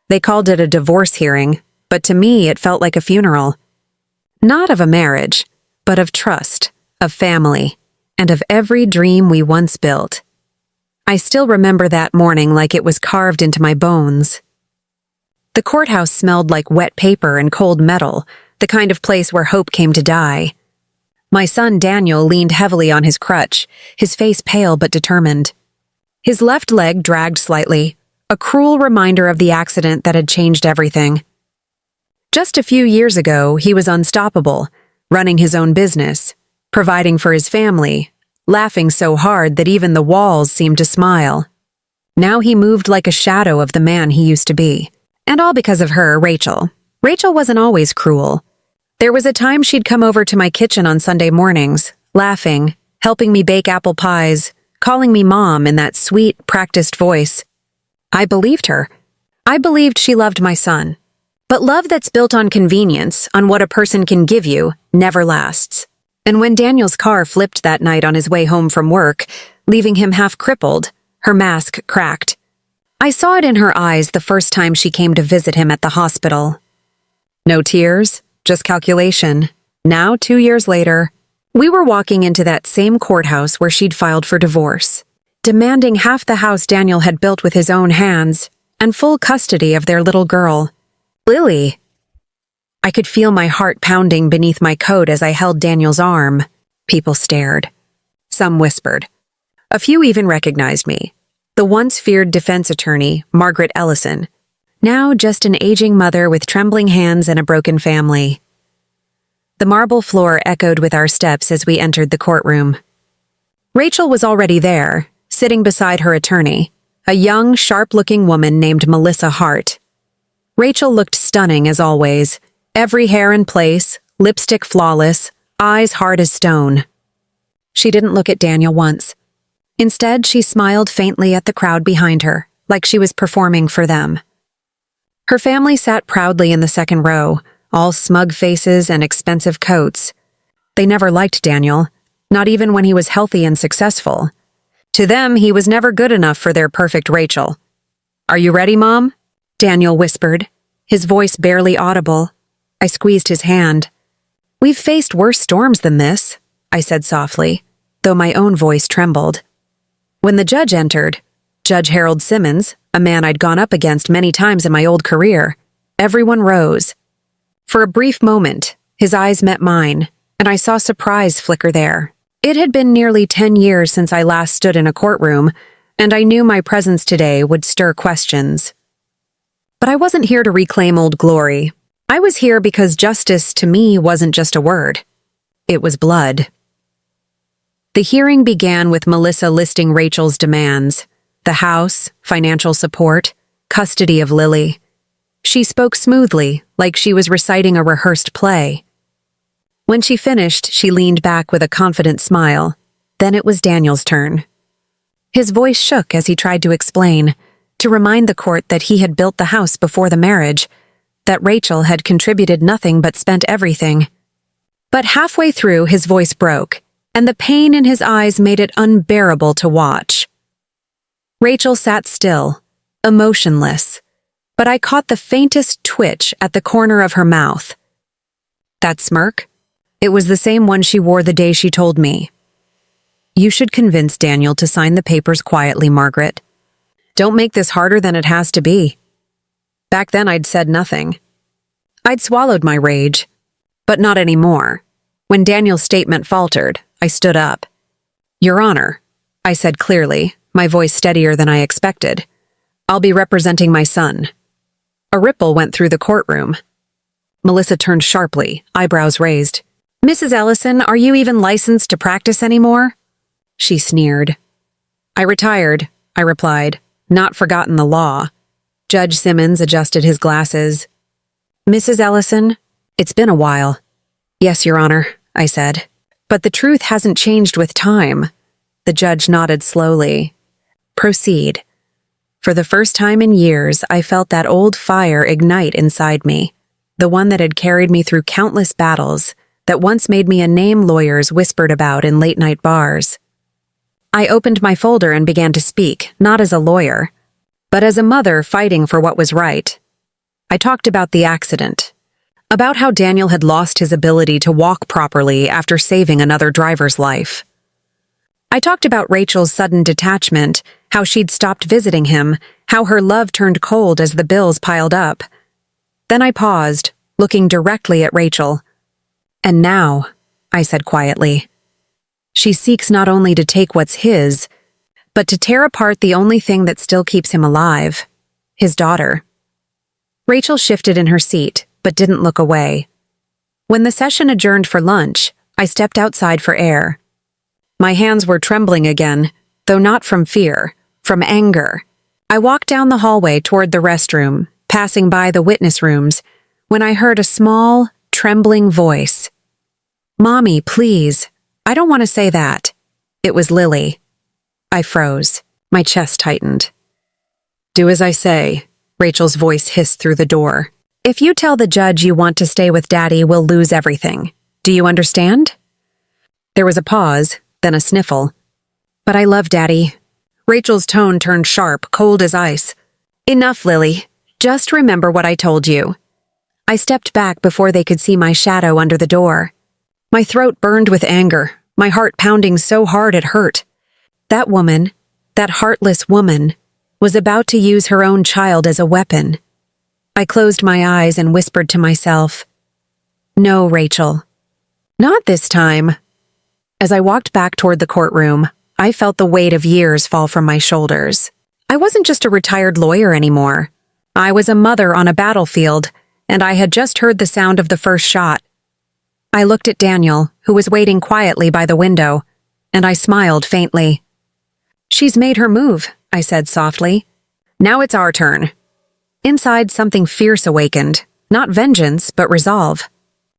They called it a divorce hearing, but to me it felt like a funeral. Not of a marriage, but of trust, of family, and of every dream we once built. I still remember that morning like it was carved into my bones. The courthouse smelled like wet paper and cold metal, the kind of place where hope came to die. My son Daniel leaned heavily on his crutch, his face pale but determined. His left leg dragged slightly, a cruel reminder of the accident that had changed everything. Just a few years ago, he was unstoppable, running his own business, providing for his family, laughing so hard that even the walls seemed to smile. Now he moved like a shadow of the man he used to be. And all because of her, Rachel. Rachel wasn't always cruel. There was a time she'd come over to my kitchen on Sunday mornings, laughing, helping me bake apple pies, calling me Mom in that sweet, practiced voice. I believed her. I believed she loved my son. But love that's built on convenience, on what a person can give you, never lasts. And when Daniel's car flipped that night on his way home from work, leaving him half crippled, her mask cracked. I saw it in her eyes the first time she came to visit him at the hospital. No tears, just calculation. Now, 2 years later, we were walking into that same courthouse where she'd filed for divorce, demanding half the house Daniel had built with his own hands and full custody of their little girl, Lily. I could feel my heart pounding beneath my coat as I held Daniel's arm. People stared. Some whispered. A few even recognized me. The once feared defense attorney, Margaret Ellison, now just an aging mother with trembling hands and a broken family. The marble floor echoed with our steps as we entered the courtroom. Rachel was already there, sitting beside her attorney, a young, sharp-looking woman named Melissa Hart. Rachel looked stunning as always, every hair in place, lipstick flawless, eyes hard as stone. She didn't look at Daniel once. Instead, she smiled faintly at the crowd behind her, like she was performing for them. Her family sat proudly in the second row, all smug faces and expensive coats. They never liked Daniel, not even when he was healthy and successful. To them, he was never good enough for their perfect Rachel. "Are you ready, Mom?" Daniel whispered, his voice barely audible. I squeezed his hand. "We've faced worse storms than this," I said softly, though my own voice trembled. When the judge entered, Judge Harold Simmons, a man I'd gone up against many times in my old career, everyone rose. For a brief moment, his eyes met mine, and I saw surprise flicker there. It had been nearly 10 years since I last stood in a courtroom, and I knew my presence today would stir questions. But I wasn't here to reclaim old glory. I was here because justice to me wasn't just a word. It was blood. The hearing began with Melissa listing Rachel's demands: the house, financial support, custody of Lily. She spoke smoothly, like she was reciting a rehearsed play. When she finished, she leaned back with a confident smile. Then it was Daniel's turn. His voice shook as he tried to explain, to remind the court that he had built the house before the marriage, that Rachel had contributed nothing but spent everything. But halfway through, his voice broke, and the pain in his eyes made it unbearable to watch. Rachel sat still, emotionless, but I caught the faintest twitch at the corner of her mouth. That smirk? It was the same one she wore the day she told me. "You should convince Daniel to sign the papers quietly, Margaret. Don't make this harder than it has to be." Back then I'd said nothing. I'd swallowed my rage, but not anymore. When Daniel's statement faltered, I stood up. "Your Honor," I said clearly, my voice steadier than I expected. "I'll be representing my son." A ripple went through the courtroom. Melissa turned sharply, eyebrows raised. "Mrs. Ellison, are you even licensed to practice anymore?" She sneered. "I retired," I replied, "not forgotten the law." Judge Simmons adjusted his glasses. "Mrs. Ellison, it's been a while." "Yes, Your Honor," I said. "But the truth hasn't changed with time." The judge nodded slowly. "Proceed." For the first time in years, I felt that old fire ignite inside me, the one that had carried me through countless battles, that once made me a name lawyers whispered about in late-night bars. I opened my folder and began to speak, not as a lawyer, but as a mother fighting for what was right. I talked about the accident, about how Daniel had lost his ability to walk properly after saving another driver's life. I talked about Rachel's sudden detachment, how she'd stopped visiting him, how her love turned cold as the bills piled up. Then I paused, looking directly at Rachel. "And now," I said quietly, "she seeks not only to take what's his, but to tear apart the only thing that still keeps him alive, his daughter." Rachel shifted in her seat, but didn't look away. When the session adjourned for lunch, I stepped outside for air. My hands were trembling again, though not from fear, from anger. I walked down the hallway toward the restroom, passing by the witness rooms, when I heard a small, trembling voice. "Mommy, please. I don't want to say that." It was Lily. I froze. My chest tightened. "Do as I say," Rachel's voice hissed through the door. "If you tell the judge you want to stay with Daddy, we'll lose everything. Do you understand?" There was a pause, then a sniffle. "But I love Daddy." Rachel's tone turned sharp, cold as ice. "Enough, Lily. Just remember what I told you." I stepped back before they could see my shadow under the door. My throat burned with anger, my heart pounding so hard it hurt. That woman, that heartless woman, was about to use her own child as a weapon. I closed my eyes and whispered to myself, "No, Rachel. Not this time." As I walked back toward the courtroom, I felt the weight of years fall from my shoulders. I wasn't just a retired lawyer anymore. I was a mother on a battlefield, and I had just heard the sound of the first shot. I looked at Daniel, who was waiting quietly by the window, and I smiled faintly. "She's made her move," I said softly. "Now it's our turn." Inside, something fierce awakened, not vengeance, but resolve.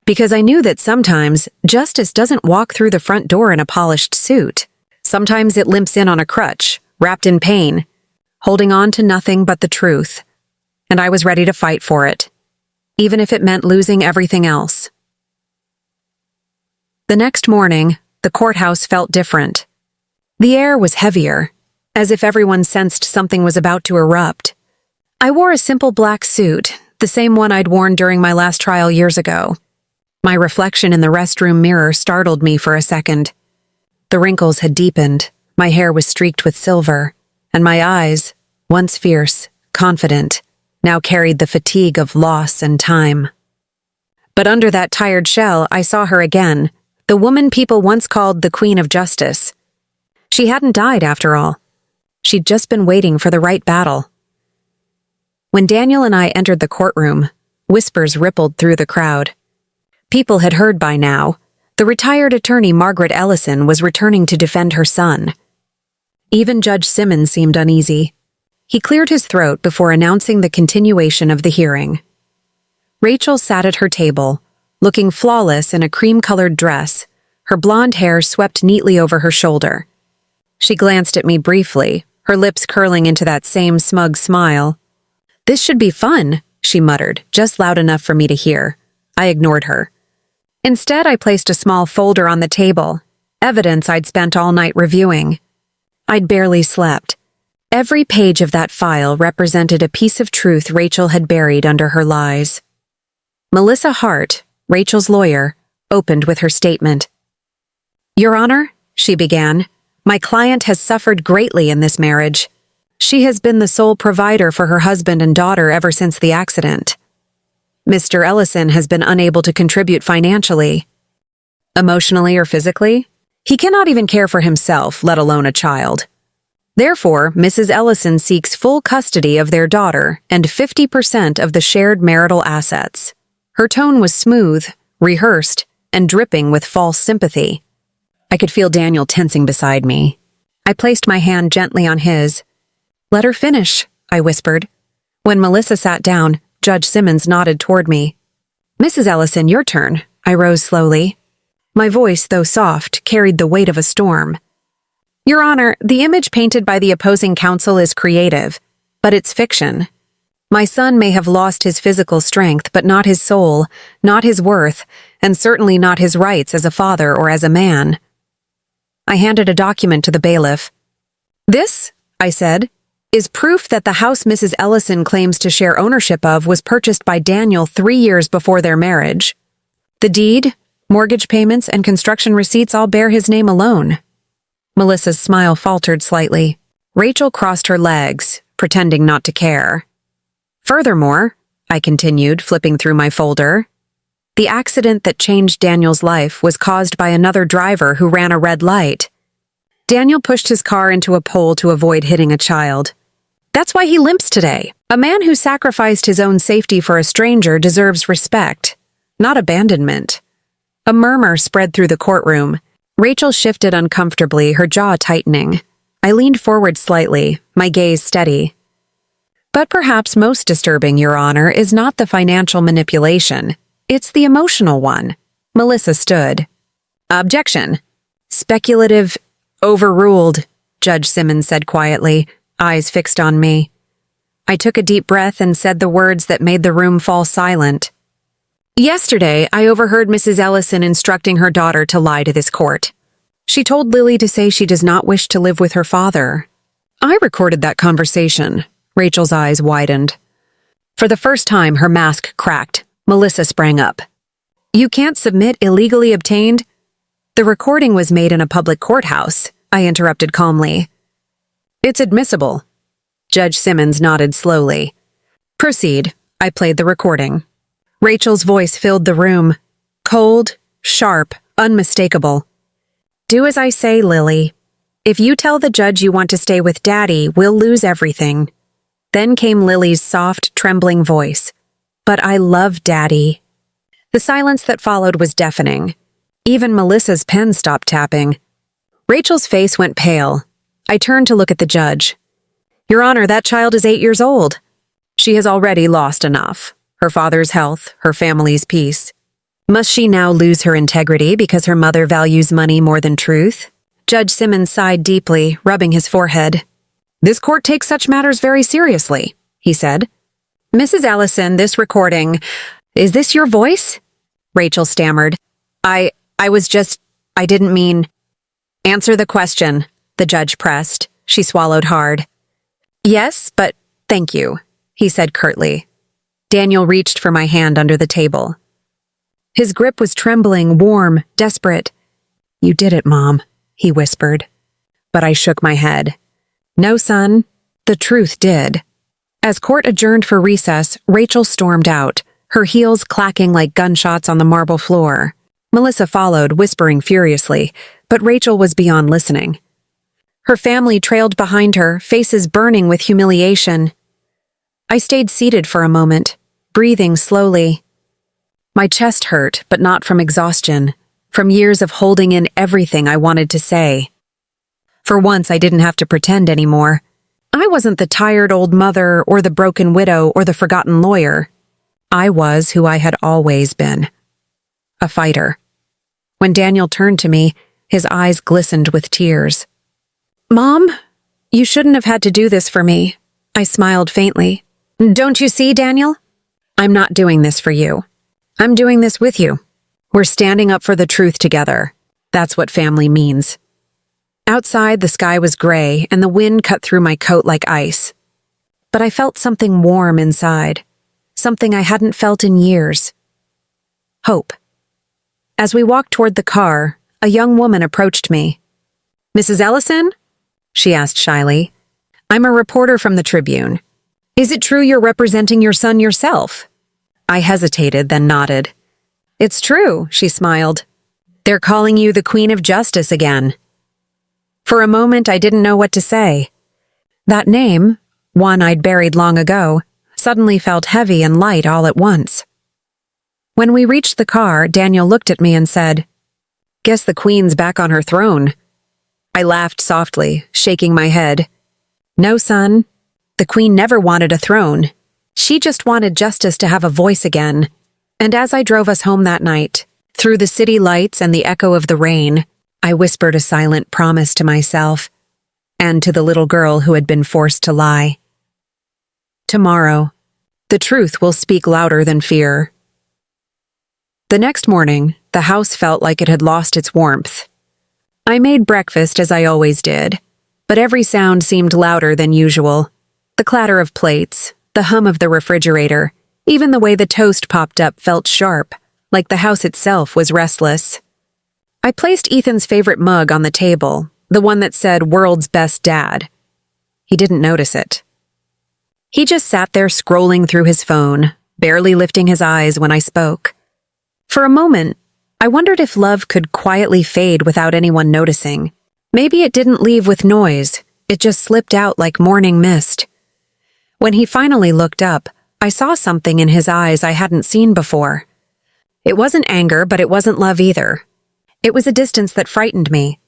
Because I knew that sometimes justice doesn't walk through the front door in a polished suit. Sometimes it limps in on a crutch, wrapped in pain, holding on to nothing but the truth. And I was ready to fight for it, even if it meant losing everything else. The next morning, the courthouse felt different. The air was heavier, as if everyone sensed something was about to erupt. I wore a simple black suit, the same one I'd worn during my last trial years ago. My reflection in the restroom mirror startled me for a second. The wrinkles had deepened, my hair was streaked with silver, and my eyes, once fierce, confident, now carried the fatigue of loss and time. But under that tired shell, I saw her again, the woman people once called the Queen of Justice. She hadn't died, after all. She'd just been waiting for the right battle. When Daniel and I entered the courtroom, whispers rippled through the crowd. People had heard by now. The retired attorney Margaret Ellison was returning to defend her son. Even Judge Simmons seemed uneasy. He cleared his throat before announcing the continuation of the hearing. Rachel sat at her table, looking flawless in a cream-colored dress, her blonde hair swept neatly over her shoulder. She glanced at me briefly, her lips curling into that same smug smile. "This should be fun," she muttered, just loud enough for me to hear. I ignored her. Instead, I placed a small folder on the table, evidence I'd spent all night reviewing. I'd barely slept. Every page of that file represented a piece of truth Rachel had buried under her lies. Melissa Hart, Rachel's lawyer, opened with her statement. "Your Honor," she began, "my client has suffered greatly in this marriage. She has been the sole provider for her husband and daughter ever since the accident. Mr. Ellison has been unable to contribute financially. Emotionally or physically, he cannot even care for himself, let alone a child. Therefore, Mrs. Ellison seeks full custody of their daughter and 50% of the shared marital assets." Her tone was smooth, rehearsed, and dripping with false sympathy. I could feel Daniel tensing beside me. I placed my hand gently on his. "Let her finish," I whispered. When Melissa sat down, Judge Simmons nodded toward me. "Mrs. Ellison, your turn." I rose slowly. My voice, though soft, carried the weight of a storm. "Your Honor, the image painted by the opposing counsel is creative, but it's fiction. My son may have lost his physical strength, but not his soul, not his worth, and certainly not his rights as a father or as a man." I handed a document to the bailiff. "This," I said, is proof that the house Mrs. Ellison claims to share ownership of was purchased by Daniel 3 years before their marriage. The deed, mortgage payments, and construction receipts all bear his name alone. Melissa's smile faltered slightly. Rachel crossed her legs, pretending not to care. Furthermore, I continued, flipping through my folder, the accident that changed Daniel's life was caused by another driver who ran a red light. Daniel pushed his car into a pole to avoid hitting a child. That's why he limps today. A man who sacrificed his own safety for a stranger deserves respect, not abandonment. A murmur spread through the courtroom. Rachel shifted uncomfortably, her jaw tightening. I leaned forward slightly, my gaze steady. But perhaps most disturbing, Your Honor, is not the financial manipulation. It's the emotional one. Melissa stood. Objection. Speculative. Overruled, Judge Simmons said quietly, eyes fixed on me. I took a deep breath and said the words that made the room fall silent. Yesterday, I overheard Mrs. Ellison instructing her daughter to lie to this court. She told Lily to say she does not wish to live with her father. I recorded that conversation. Rachel's eyes widened. For the first time, her mask cracked. Melissa sprang up. You can't submit illegally obtained? The recording was made in a public courthouse, I interrupted calmly. It's admissible. Judge Simmons nodded slowly. Proceed. I played the recording. Rachel's voice filled the room. Cold, sharp, unmistakable. Do as I say, Lily. If you tell the judge you want to stay with Daddy, we'll lose everything. Then came Lily's soft, trembling voice. But I love Daddy. The silence that followed was deafening. Even Melissa's pen stopped tapping. Rachel's face went pale. I turned to look at the judge. Your Honor, that child is 8 years old. She has already lost enough. Her father's health, her family's peace. Must she now lose her integrity because her mother values money more than truth? Judge Simmons sighed deeply, rubbing his forehead. This court takes such matters very seriously, he said. Mrs. Ellison, this recording, is this your voice? Rachel stammered. I didn't mean. Answer the question, the judge pressed. She swallowed hard. Yes, but thank you, he said curtly. Daniel reached for my hand under the table. His grip was trembling, warm, desperate. You did it, Mom, he whispered. But I shook my head. No, son, the truth did. As court adjourned for recess, Rachel stormed out, her heels clacking like gunshots on the marble floor. Melissa followed, whispering furiously, but Rachel was beyond listening. Her family trailed behind her, faces burning with humiliation. I stayed seated for a moment, breathing slowly. My chest hurt, but not from exhaustion, from years of holding in everything I wanted to say. For once, I didn't have to pretend anymore. I wasn't the tired old mother or the broken widow or the forgotten lawyer. I was who I had always been. A fighter. When Daniel turned to me, his eyes glistened with tears. Mom, you shouldn't have had to do this for me. I smiled faintly. Don't you see, Daniel? I'm not doing this for you. I'm doing this with you. We're standing up for the truth together. That's what family means. Outside, the sky was gray, and the wind cut through my coat like ice. But I felt something warm inside, something I hadn't felt in years. Hope. As we walked toward the car, a young woman approached me. Mrs. Ellison? She asked shyly. I'm a reporter from the Tribune. Is it true you're representing your son yourself? I hesitated, then nodded. It's true, she smiled. They're calling you the Queen of Justice again. For a moment, I didn't know what to say. That name, one I'd buried long ago, suddenly felt heavy and light all at once. When we reached the car, Daniel looked at me and said, Guess the Queen's back on her throne. I laughed softly, shaking my head. No, son. The Queen never wanted a throne. She just wanted justice to have a voice again. And as I drove us home that night, through the city lights and the echo of the rain, I whispered a silent promise to myself and to the little girl who had been forced to lie. Tomorrow, the truth will speak louder than fear. The next morning, the house felt like it had lost its warmth. I made breakfast as I always did, but every sound seemed louder than usual. The clatter of plates, the hum of the refrigerator, even the way the toast popped up felt sharp, like the house itself was restless. I placed Ethan's favorite mug on the table, the one that said "World's Best Dad." He didn't notice it. He just sat there scrolling through his phone, barely lifting his eyes when I spoke. For a moment, I wondered if love could quietly fade without anyone noticing. Maybe it didn't leave with noise, it just slipped out like morning mist. When he finally looked up, I saw something in his eyes I hadn't seen before. It wasn't anger, but it wasn't love either. It was a distance that frightened me.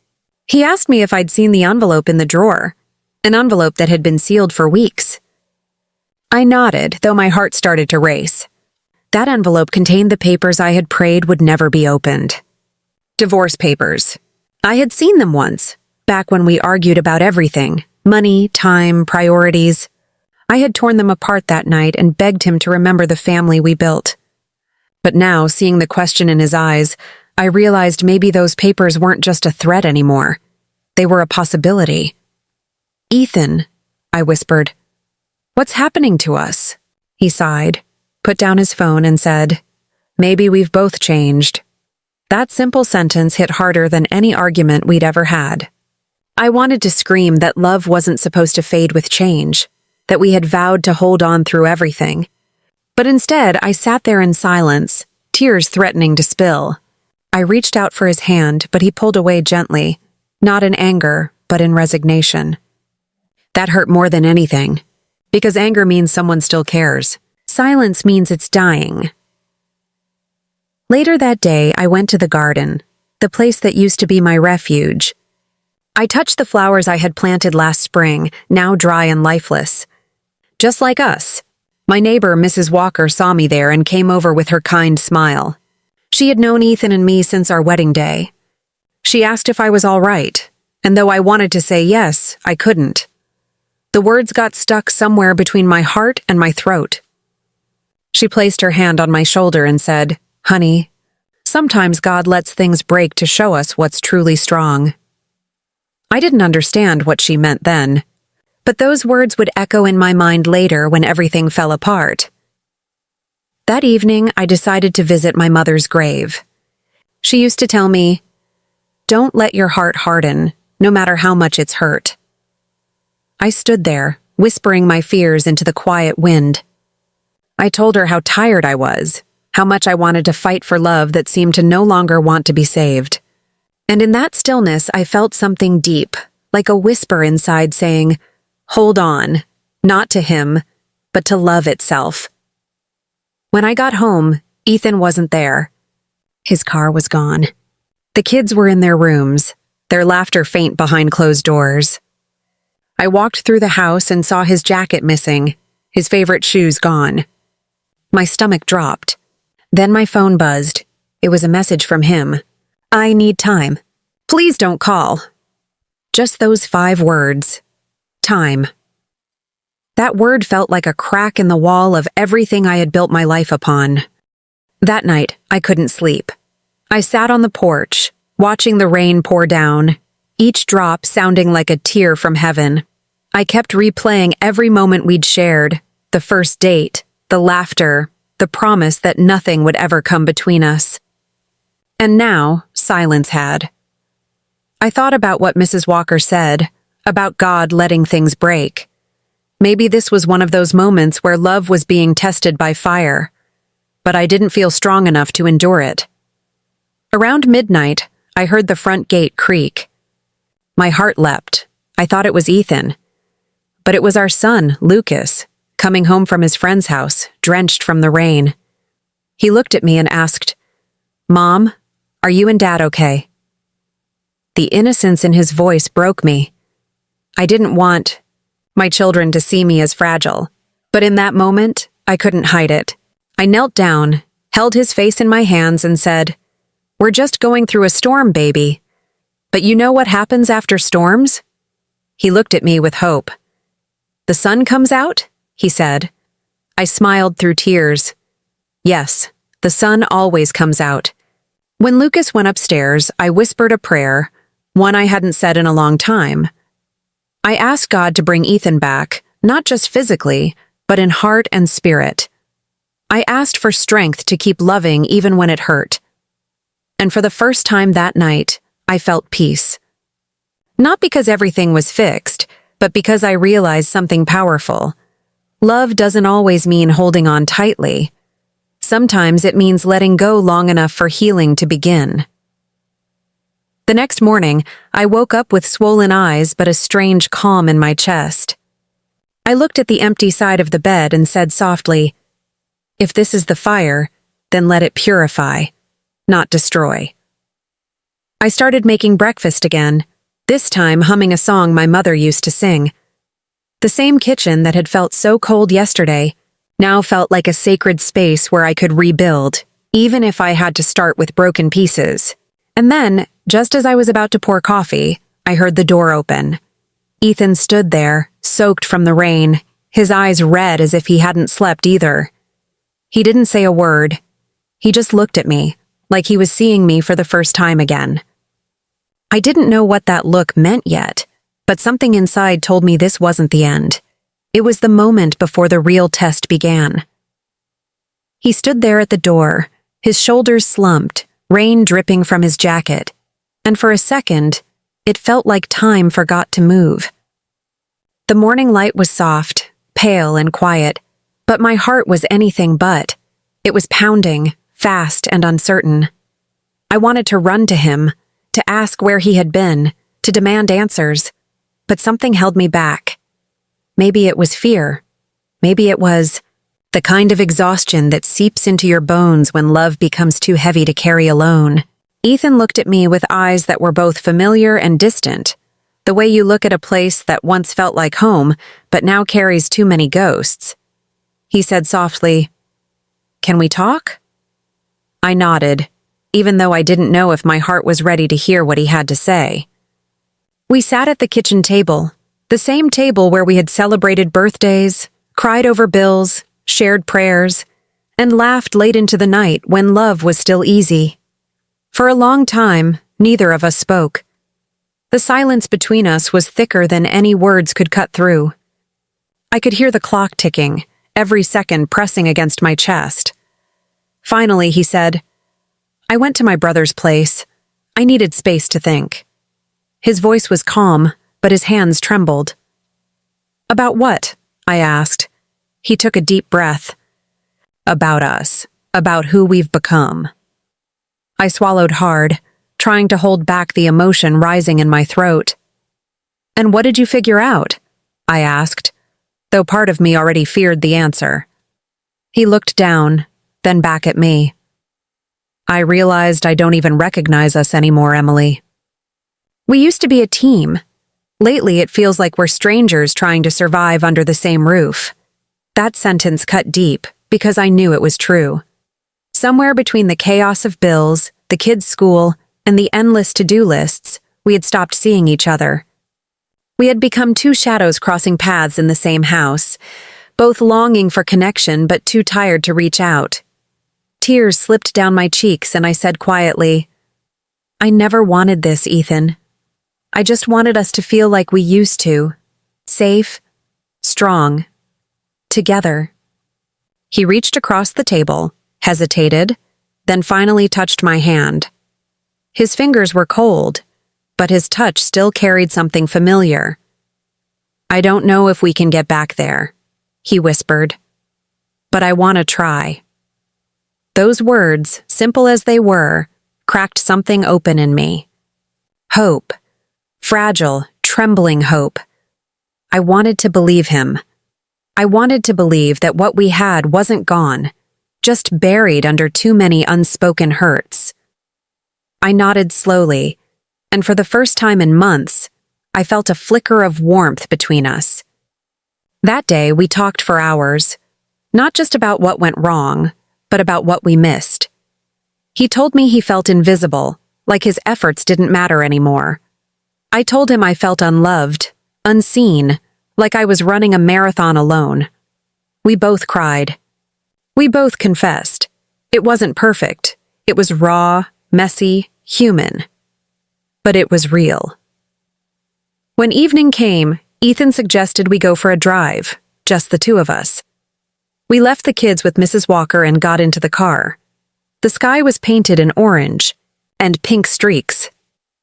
He asked me if I'd seen the envelope in the drawer, an envelope that had been sealed for weeks. I nodded, though my heart started to race. That envelope contained the papers I had prayed would never be opened. Divorce papers. I had seen them once, back when we argued about everything: money, time, priorities. I had torn them apart that night and begged him to remember the family we built. But now, seeing the question in his eyes, I realized maybe those papers weren't just a threat anymore. They were a possibility. "Ethan," I whispered. "What's happening to us?" He sighed, put down his phone and said, "Maybe we've both changed." That simple sentence hit harder than any argument we'd ever had. I wanted to scream that love wasn't supposed to fade with change, that we had vowed to hold on through everything. But instead, I sat there in silence, tears threatening to spill. I reached out for his hand, but he pulled away gently, not in anger, but in resignation. That hurt more than anything, because anger means someone still cares. Silence means it's dying. Later that day, I went to the garden, the place that used to be my refuge. I touched the flowers I had planted last spring, now dry and lifeless. Just like us. My neighbor, Mrs. Walker, saw me there and came over with her kind smile. She had known Ethan and me since our wedding day. She asked if I was all right, and though I wanted to say yes, I couldn't. The words got stuck somewhere between my heart and my throat. She placed her hand on my shoulder and said, "Honey, sometimes God lets things break to show us what's truly strong." I didn't understand what she meant then, but those words would echo in my mind later when everything fell apart. That evening, I decided to visit my mother's grave. She used to tell me, "Don't let your heart harden, no matter how much it's hurt." I stood there, whispering my fears into the quiet wind. I told her how tired I was, how much I wanted to fight for love that seemed to no longer want to be saved. And in that stillness, I felt something deep, like a whisper inside saying, "Hold on, not to him, but to love itself." When I got home, Ethan wasn't there. His car was gone. The kids were in their rooms, their laughter faint behind closed doors. I walked through the house and saw his jacket missing, his favorite shoes gone. My stomach dropped. Then my phone buzzed. It was a message from him. "I need time. Please don't call." Just those 5 words. Time. That word felt like a crack in the wall of everything I had built my life upon. That night, I couldn't sleep. I sat on the porch, watching the rain pour down, each drop sounding like a tear from heaven. I kept replaying every moment we'd shared, the first date, the laughter, the promise that nothing would ever come between us. And now, silence had. I thought about what Mrs. Walker said, about God letting things break. Maybe this was one of those moments where love was being tested by fire, but I didn't feel strong enough to endure it. Around midnight, I heard the front gate creak. My heart leapt. I thought it was Ethan. But it was our son, Lucas, coming home from his friend's house, drenched from the rain. He looked at me and asked, "Mom, are you and Dad okay?" The innocence in his voice broke me. I didn't want my children to see me as fragile, but in that moment, I couldn't hide it. I knelt down, held his face in my hands and said, "We're just going through a storm, baby. But you know what happens after storms?" He looked at me with hope. "The sun comes out?" he said. I smiled through tears. Yes, the sun always comes out. When Lucas went upstairs, I whispered a prayer, one I hadn't said in a long time. I asked God to bring Ethan back, not just physically, but in heart and spirit. I asked for strength to keep loving even when it hurt. And for the first time that night, I felt peace. Not because everything was fixed, but because I realized something powerful. Love doesn't always mean holding on tightly. Sometimes it means letting go long enough for healing to begin. The next morning, I woke up with swollen eyes but a strange calm in my chest. I looked at the empty side of the bed and said softly, "If this is the fire, then let it purify, not destroy." I started making breakfast again, this time humming a song my mother used to sing. The same kitchen that had felt so cold yesterday now felt like a sacred space where I could rebuild, even if I had to start with broken pieces. And then, just as I was about to pour coffee, I heard the door open. Ethan stood there, soaked from the rain, his eyes red as if he hadn't slept either. He didn't say a word. He just looked at me, like he was seeing me for the first time again. I didn't know what that look meant yet, but something inside told me this wasn't the end. It was the moment before the real test began. He stood there at the door, his shoulders slumped, rain dripping from his jacket, and for a second, it felt like time forgot to move. The morning light was soft, pale and quiet, but my heart was anything but. It was pounding, fast and uncertain. I wanted to run to him, to ask where he had been, to demand answers, but something held me back. Maybe it was fear. Maybe it was the kind of exhaustion that seeps into your bones when love becomes too heavy to carry alone. Ethan looked at me with eyes that were both familiar and distant, the way you look at a place that once felt like home, but now carries too many ghosts. He said softly, "Can we talk?" I nodded, even though I didn't know if my heart was ready to hear what he had to say. We sat at the kitchen table, the same table where we had celebrated birthdays, cried over bills, shared prayers, and laughed late into the night when love was still easy. For a long time, neither of us spoke. The silence between us was thicker than any words could cut through. I could hear the clock ticking, every second pressing against my chest. Finally, he said, "I went to my brother's place. I needed space to think." His voice was calm, but his hands trembled. "About what?" I asked. He took a deep breath. "About us. About who we've become." I swallowed hard, trying to hold back the emotion rising in my throat. "And what did you figure out?" I asked, though part of me already feared the answer. He looked down, then back at me. "I realized I don't even recognize us anymore, Emily. We used to be a team. Lately, it feels like we're strangers trying to survive under the same roof." That sentence cut deep because I knew it was true. Somewhere between the chaos of bills, the kids' school, and the endless to-do lists, we had stopped seeing each other. We had become two shadows crossing paths in the same house, both longing for connection but too tired to reach out. Tears slipped down my cheeks and I said quietly, "I never wanted this, Ethan. I just wanted us to feel like we used to. Safe, strong, together." He reached across the table, hesitated, then finally touched my hand. His fingers were cold, but his touch still carried something familiar. "I don't know if we can get back there," he whispered, "but I want to try." Those words, simple as they were, cracked something open in me. Hope. Fragile, trembling hope. I wanted to believe him. I wanted to believe that what we had wasn't gone, just buried under too many unspoken hurts. I nodded slowly, and for the first time in months, I felt a flicker of warmth between us. That day, we talked for hours, not just about what went wrong, but about what we missed. He told me he felt invisible, like his efforts didn't matter anymore. I told him I felt unloved, unseen, like I was running a marathon alone. We both cried. We both confessed. It wasn't perfect. It was raw, messy, human. But it was real. When evening came, Ethan suggested we go for a drive, just the two of us. We left the kids with Mrs. Walker and got into the car. The sky was painted in orange and pink streaks,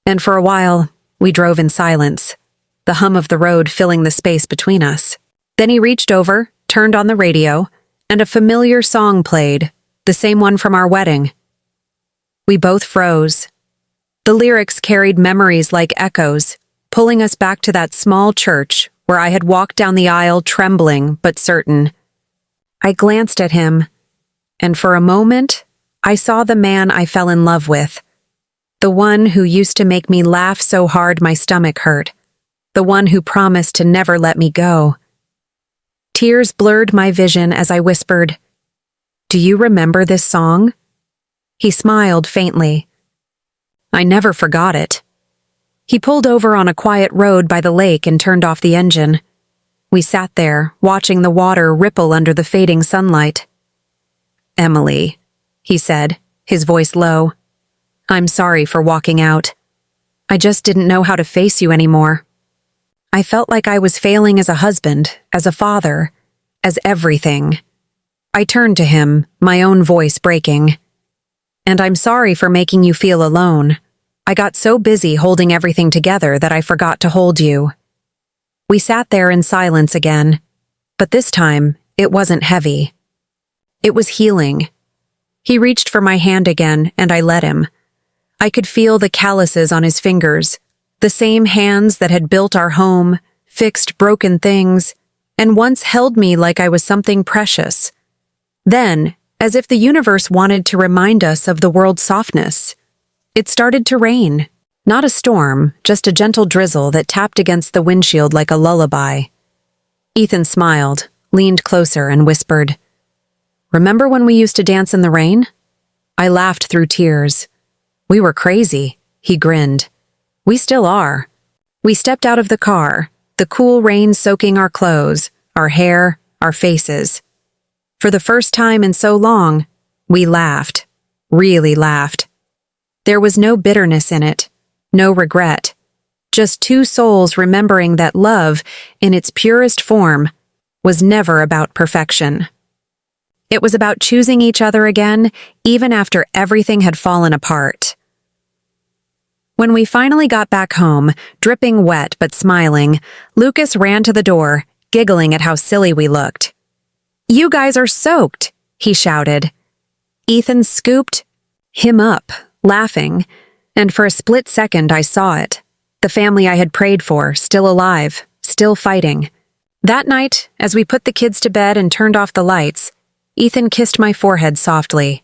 and for a while, we drove in silence, the hum of the road filling the space between us. Then he reached over, turned on the radio, and a familiar song played, the same one from our wedding. We both froze. The lyrics carried memories like echoes, pulling us back to that small church where I had walked down the aisle trembling but certain. I glanced at him, and for a moment, I saw the man I fell in love with. The one who used to make me laugh so hard my stomach hurt. The one who promised to never let me go. Tears blurred my vision as I whispered, "Do you remember this song?" He smiled faintly. I never forgot it. He pulled over on a quiet road by the lake and turned off the engine. We sat there, watching the water ripple under the fading sunlight. "Emily," he said, his voice low. "I'm sorry for walking out. I just didn't know how to face you anymore. I felt like I was failing as a husband, as a father, as everything." I turned to him, my own voice breaking. "And I'm sorry for making you feel alone. I got so busy holding everything together that I forgot to hold you." We sat there in silence again, but this time it wasn't heavy. It was healing. He reached for my hand again, and I let him. I could feel the calluses on his fingers, the same hands that had built our home, fixed broken things, and once held me like I was something precious. Then, as if the universe wanted to remind us of the world's softness, it started to rain. Not a storm, just a gentle drizzle that tapped against the windshield like a lullaby. Ethan smiled, leaned closer, and whispered, "Remember when we used to dance in the rain?" I laughed through tears. "We were crazy," he grinned. "We still are." We stepped out of the car, the cool rain soaking our clothes, our hair, our faces. For the first time in so long, we laughed, really laughed. There was no bitterness in it, no regret, just two souls remembering that love, in its purest form, was never about perfection. It was about choosing each other again, even after everything had fallen apart. When we finally got back home, dripping wet but smiling, Lucas ran to the door, giggling at how silly we looked. "You guys are soaked," he shouted. Ethan scooped him up, laughing, and for a split second I saw it. The family I had prayed for, still alive, still fighting. That night, as we put the kids to bed and turned off the lights, Ethan kissed my forehead softly.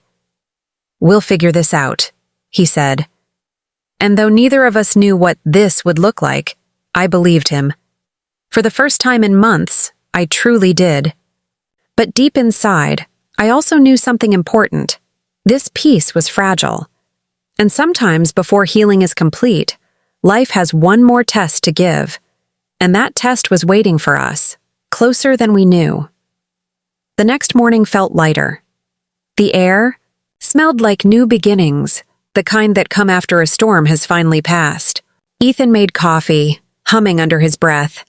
"We'll figure this out," he said. And though neither of us knew what this would look like, I believed him. For the first time in months, I truly did. But deep inside, I also knew something important. This peace was fragile. And sometimes before healing is complete, life has one more test to give. And that test was waiting for us, closer than we knew. The next morning felt lighter. The air smelled like new beginnings, the kind that come after a storm has finally passed. Ethan made coffee, humming under his breath,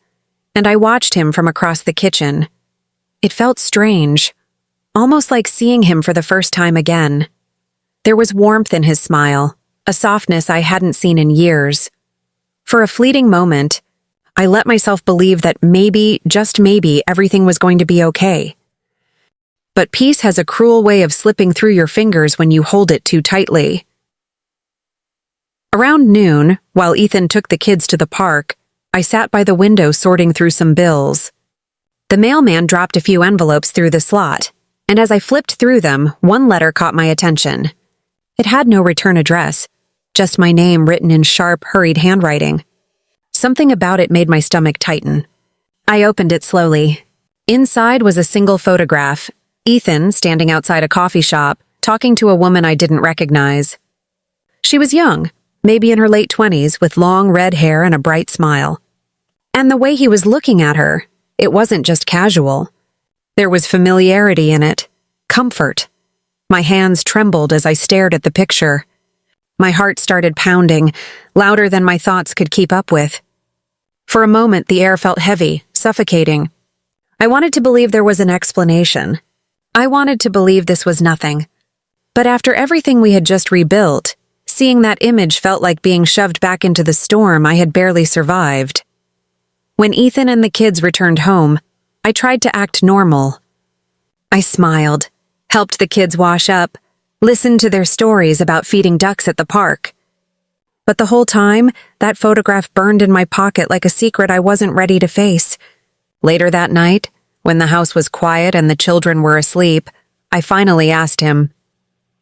and I watched him from across the kitchen. It felt strange, almost like seeing him for the first time again. There was warmth in his smile, a softness I hadn't seen in years. For a fleeting moment, I let myself believe that maybe, just maybe, everything was going to be okay. But peace has a cruel way of slipping through your fingers when you hold it too tightly. Around noon, while Ethan took the kids to the park, I sat by the window sorting through some bills. The mailman dropped a few envelopes through the slot, and as I flipped through them, one letter caught my attention. It had no return address, just my name written in sharp, hurried handwriting. Something about it made my stomach tighten. I opened it slowly. Inside was a single photograph, Ethan standing outside a coffee shop, talking to a woman I didn't recognize. She was young, maybe in her late 20s, with long red hair and a bright smile. And the way he was looking at her, it wasn't just casual. There was familiarity in it, comfort. My hands trembled as I stared at the picture. My heart started pounding, louder than my thoughts could keep up with. For a moment, the air felt heavy, suffocating. I wanted to believe there was an explanation. I wanted to believe this was nothing. But after everything we had just rebuilt, seeing that image felt like being shoved back into the storm I had barely survived. When Ethan and the kids returned home, I tried to act normal. I smiled, helped the kids wash up, listened to their stories about feeding ducks at the park. But the whole time, that photograph burned in my pocket like a secret I wasn't ready to face. Later that night, when the house was quiet and the children were asleep, I finally asked him,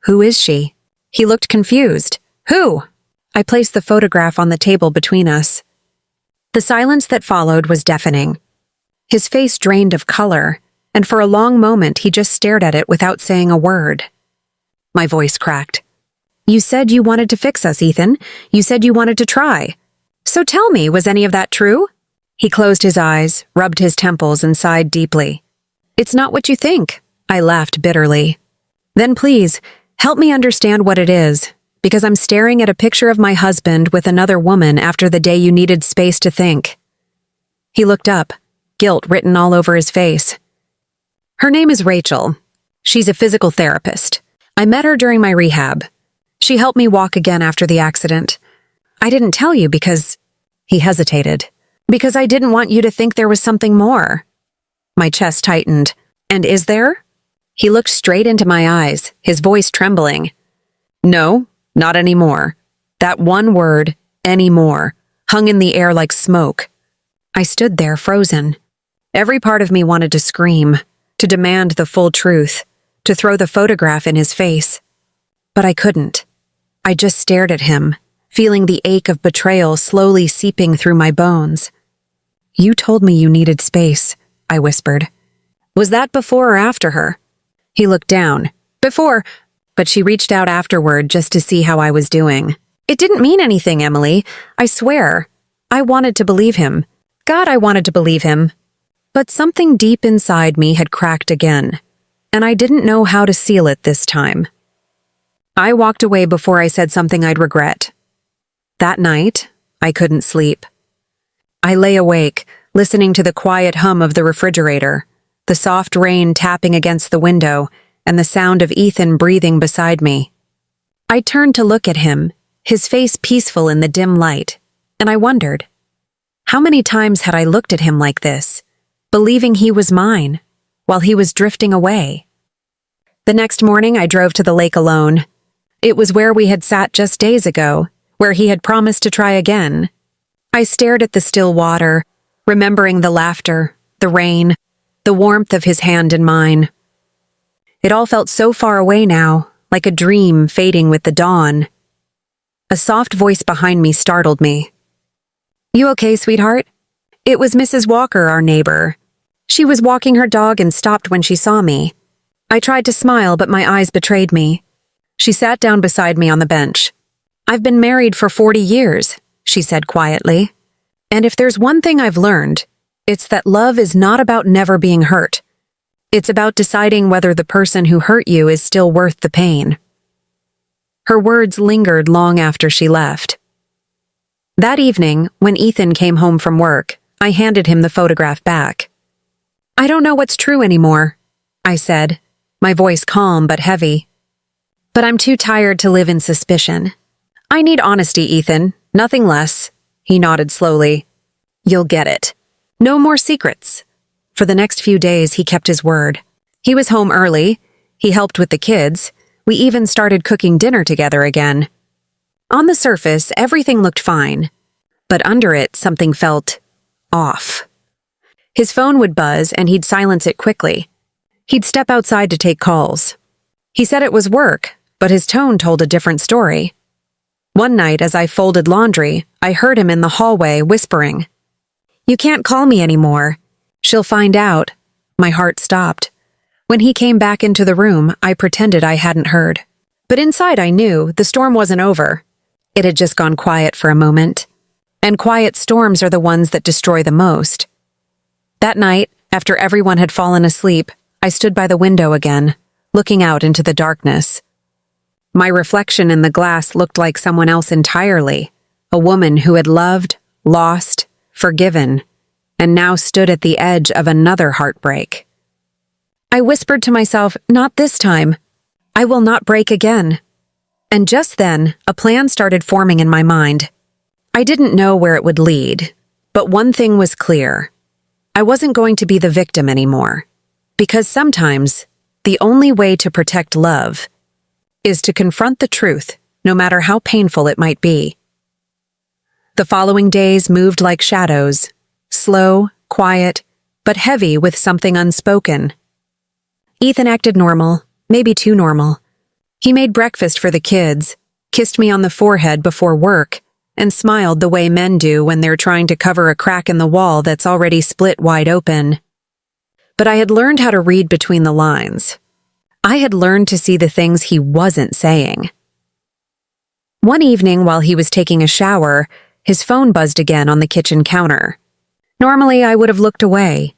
"Who is she?" He looked confused. "Who?" I placed the photograph on the table between us. The silence that followed was deafening. His face drained of color, and for a long moment he just stared at it without saying a word. My voice cracked. "You said you wanted to fix us, Ethan. You said you wanted to try. So tell me, was any of that true?" He closed his eyes, rubbed his temples, and sighed deeply. "It's not what you think," I laughed bitterly. "Then please, help me understand what it is, because I'm staring at a picture of my husband with another woman after the day you needed space to think." He looked up, guilt written all over his face. "Her name is Rachel. She's a physical therapist. I met her during my rehab. She helped me walk again after the accident. I didn't tell you because—" He hesitated. "Because I didn't want you to think there was something more." My chest tightened. "And is there?" He looked straight into my eyes, his voice trembling. "No, not anymore." That one word, anymore, hung in the air like smoke. I stood there frozen. Every part of me wanted to scream, to demand the full truth, to throw the photograph in his face. But I couldn't. I just stared at him, feeling the ache of betrayal slowly seeping through my bones. "You told me you needed space," I whispered. "Was that before or after her?" He looked down. "Before," but she reached out afterward just to see how I was doing. "It didn't mean anything, Emily. I swear. I wanted to believe him. God, I wanted to believe him." But something deep inside me had cracked again, and I didn't know how to seal it this time. I walked away before I said something I'd regret. That night, I couldn't sleep. I lay awake, listening to the quiet hum of the refrigerator, the soft rain tapping against the window, and the sound of Ethan breathing beside me. I turned to look at him, his face peaceful in the dim light, and I wondered, how many times had I looked at him like this, believing he was mine, while he was drifting away? The next morning I drove to the lake alone. It was where we had sat just days ago, where he had promised to try again. I stared at the still water, remembering the laughter, the rain, the warmth of his hand in mine. It all felt so far away now, like a dream fading with the dawn. A soft voice behind me startled me. "You okay, sweetheart?" It was Mrs. Walker, our neighbor. She was walking her dog and stopped when she saw me. I tried to smile, but my eyes betrayed me. She sat down beside me on the bench. "I've been married for 40 years, she said quietly. "And if there's one thing I've learned, it's that love is not about never being hurt. It's about deciding whether the person who hurt you is still worth the pain." Her words lingered long after she left. That evening, when Ethan came home from work, I handed him the photograph back. "I don't know what's true anymore," I said, my voice calm but heavy. "But I'm too tired to live in suspicion. I need honesty, Ethan, nothing less." He nodded slowly. "You'll get it. No more secrets." For the next few days, he kept his word. He was home early. He helped with the kids. We even started cooking dinner together again. On the surface, everything looked fine. But under it, something felt off. His phone would buzz and he'd silence it quickly. He'd step outside to take calls. He said it was work, but his tone told a different story. One night, as I folded laundry, I heard him in the hallway whispering, "You can't call me anymore. She'll find out." My heart stopped. When he came back into the room, I pretended I hadn't heard. But inside I knew the storm wasn't over. It had just gone quiet for a moment. And quiet storms are the ones that destroy the most. That night, after everyone had fallen asleep, I stood by the window again, looking out into the darkness. My reflection in the glass looked like someone else entirely, a woman who had loved, lost, forgiven, and now stood at the edge of another heartbreak. I whispered to myself, "Not this time. I will not break again." And just then, a plan started forming in my mind. I didn't know where it would lead, but one thing was clear. I wasn't going to be the victim anymore, because sometimes the only way to protect love is to confront the truth, no matter how painful it might be. The following days moved like shadows, slow, quiet, but heavy with something unspoken. Ethan acted normal, maybe too normal. He made breakfast for the kids, kissed me on the forehead before work, and smiled the way men do when they're trying to cover a crack in the wall that's already split wide open. But I had learned how to read between the lines. I had learned to see the things he wasn't saying. One evening while he was taking a shower, his phone buzzed again on the kitchen counter. Normally, I would have looked away,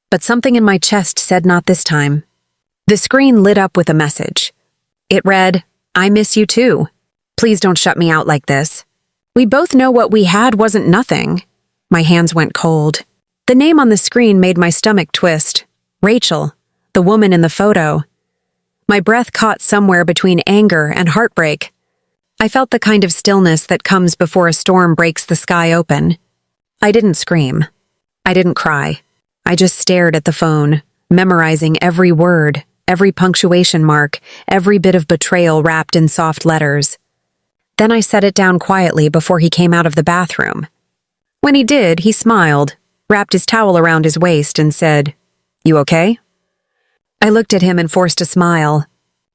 but something in my chest said not this time. The screen lit up with a message. It read, "I miss you too. Please don't shut me out like this. We both know what we had wasn't nothing." My hands went cold. The name on the screen made my stomach twist. Rachel, the woman in the photo. My breath caught somewhere between anger and heartbreak. I felt the kind of stillness that comes before a storm breaks the sky open. I didn't scream. I didn't cry. I just stared at the phone, memorizing every word, every punctuation mark, every bit of betrayal wrapped in soft letters. Then I set it down quietly before he came out of the bathroom. When he did, he smiled, wrapped his towel around his waist, and said, "You okay?" I looked at him and forced a smile.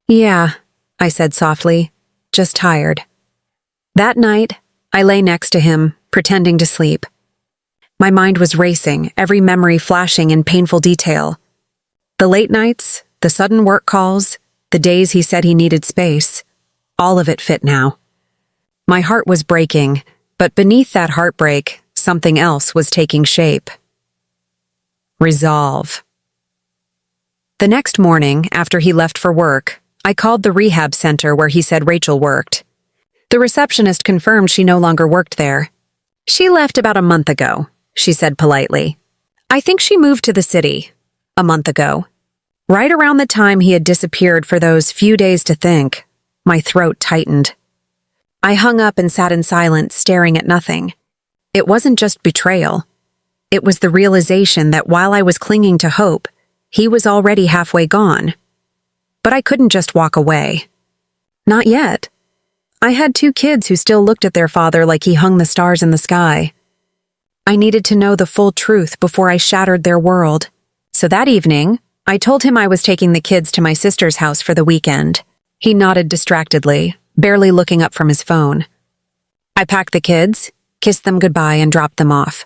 "Yeah," I said softly. "Just tired." That night, I lay next to him, pretending to sleep. My mind was racing, every memory flashing in painful detail. The late nights, the sudden work calls, the days he said he needed space, all of it fit now. My heart was breaking, but beneath that heartbreak, something else was taking shape. Resolve. The next morning, after he left for work, I called the rehab center where he said Rachel worked. The receptionist confirmed she no longer worked there. "She left about a month ago," she said politely. "I think she moved to the city a month ago." Right around the time he had disappeared for those few days to think, my throat tightened. I hung up and sat in silence, staring at nothing. It wasn't just betrayal. It was the realization that while I was clinging to hope, he was already halfway gone. But I couldn't just walk away. Not yet. I had 2 kids who still looked at their father like he hung the stars in the sky. I needed to know the full truth before I shattered their world. So that evening, I told him I was taking the kids to my sister's house for the weekend. He nodded distractedly, barely looking up from his phone. I packed the kids, kissed them goodbye, and dropped them off.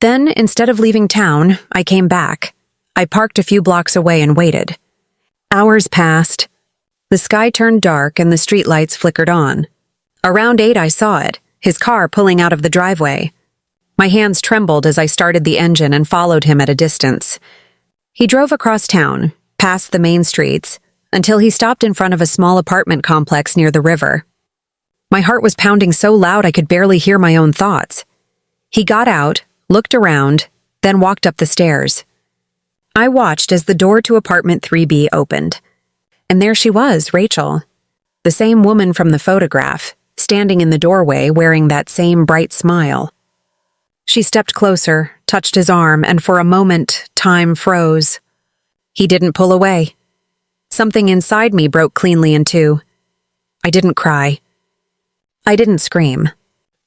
Then, instead of leaving town, I came back. I parked a few blocks away and waited. Hours passed. The sky turned dark and the streetlights flickered on. Around 8 I saw it, his car pulling out of the driveway. My hands trembled as I started the engine and followed him at a distance. He drove across town, past the main streets, until he stopped in front of a small apartment complex near the river. My heart was pounding so loud I could barely hear my own thoughts. He got out, looked around, then walked up the stairs. I watched as the door to apartment 3B opened. And there she was, Rachel. The same woman from the photograph, standing in the doorway wearing that same bright smile. She stepped closer, touched his arm, and for a moment, time froze. He didn't pull away. Something inside me broke cleanly in two. I didn't cry. I didn't scream.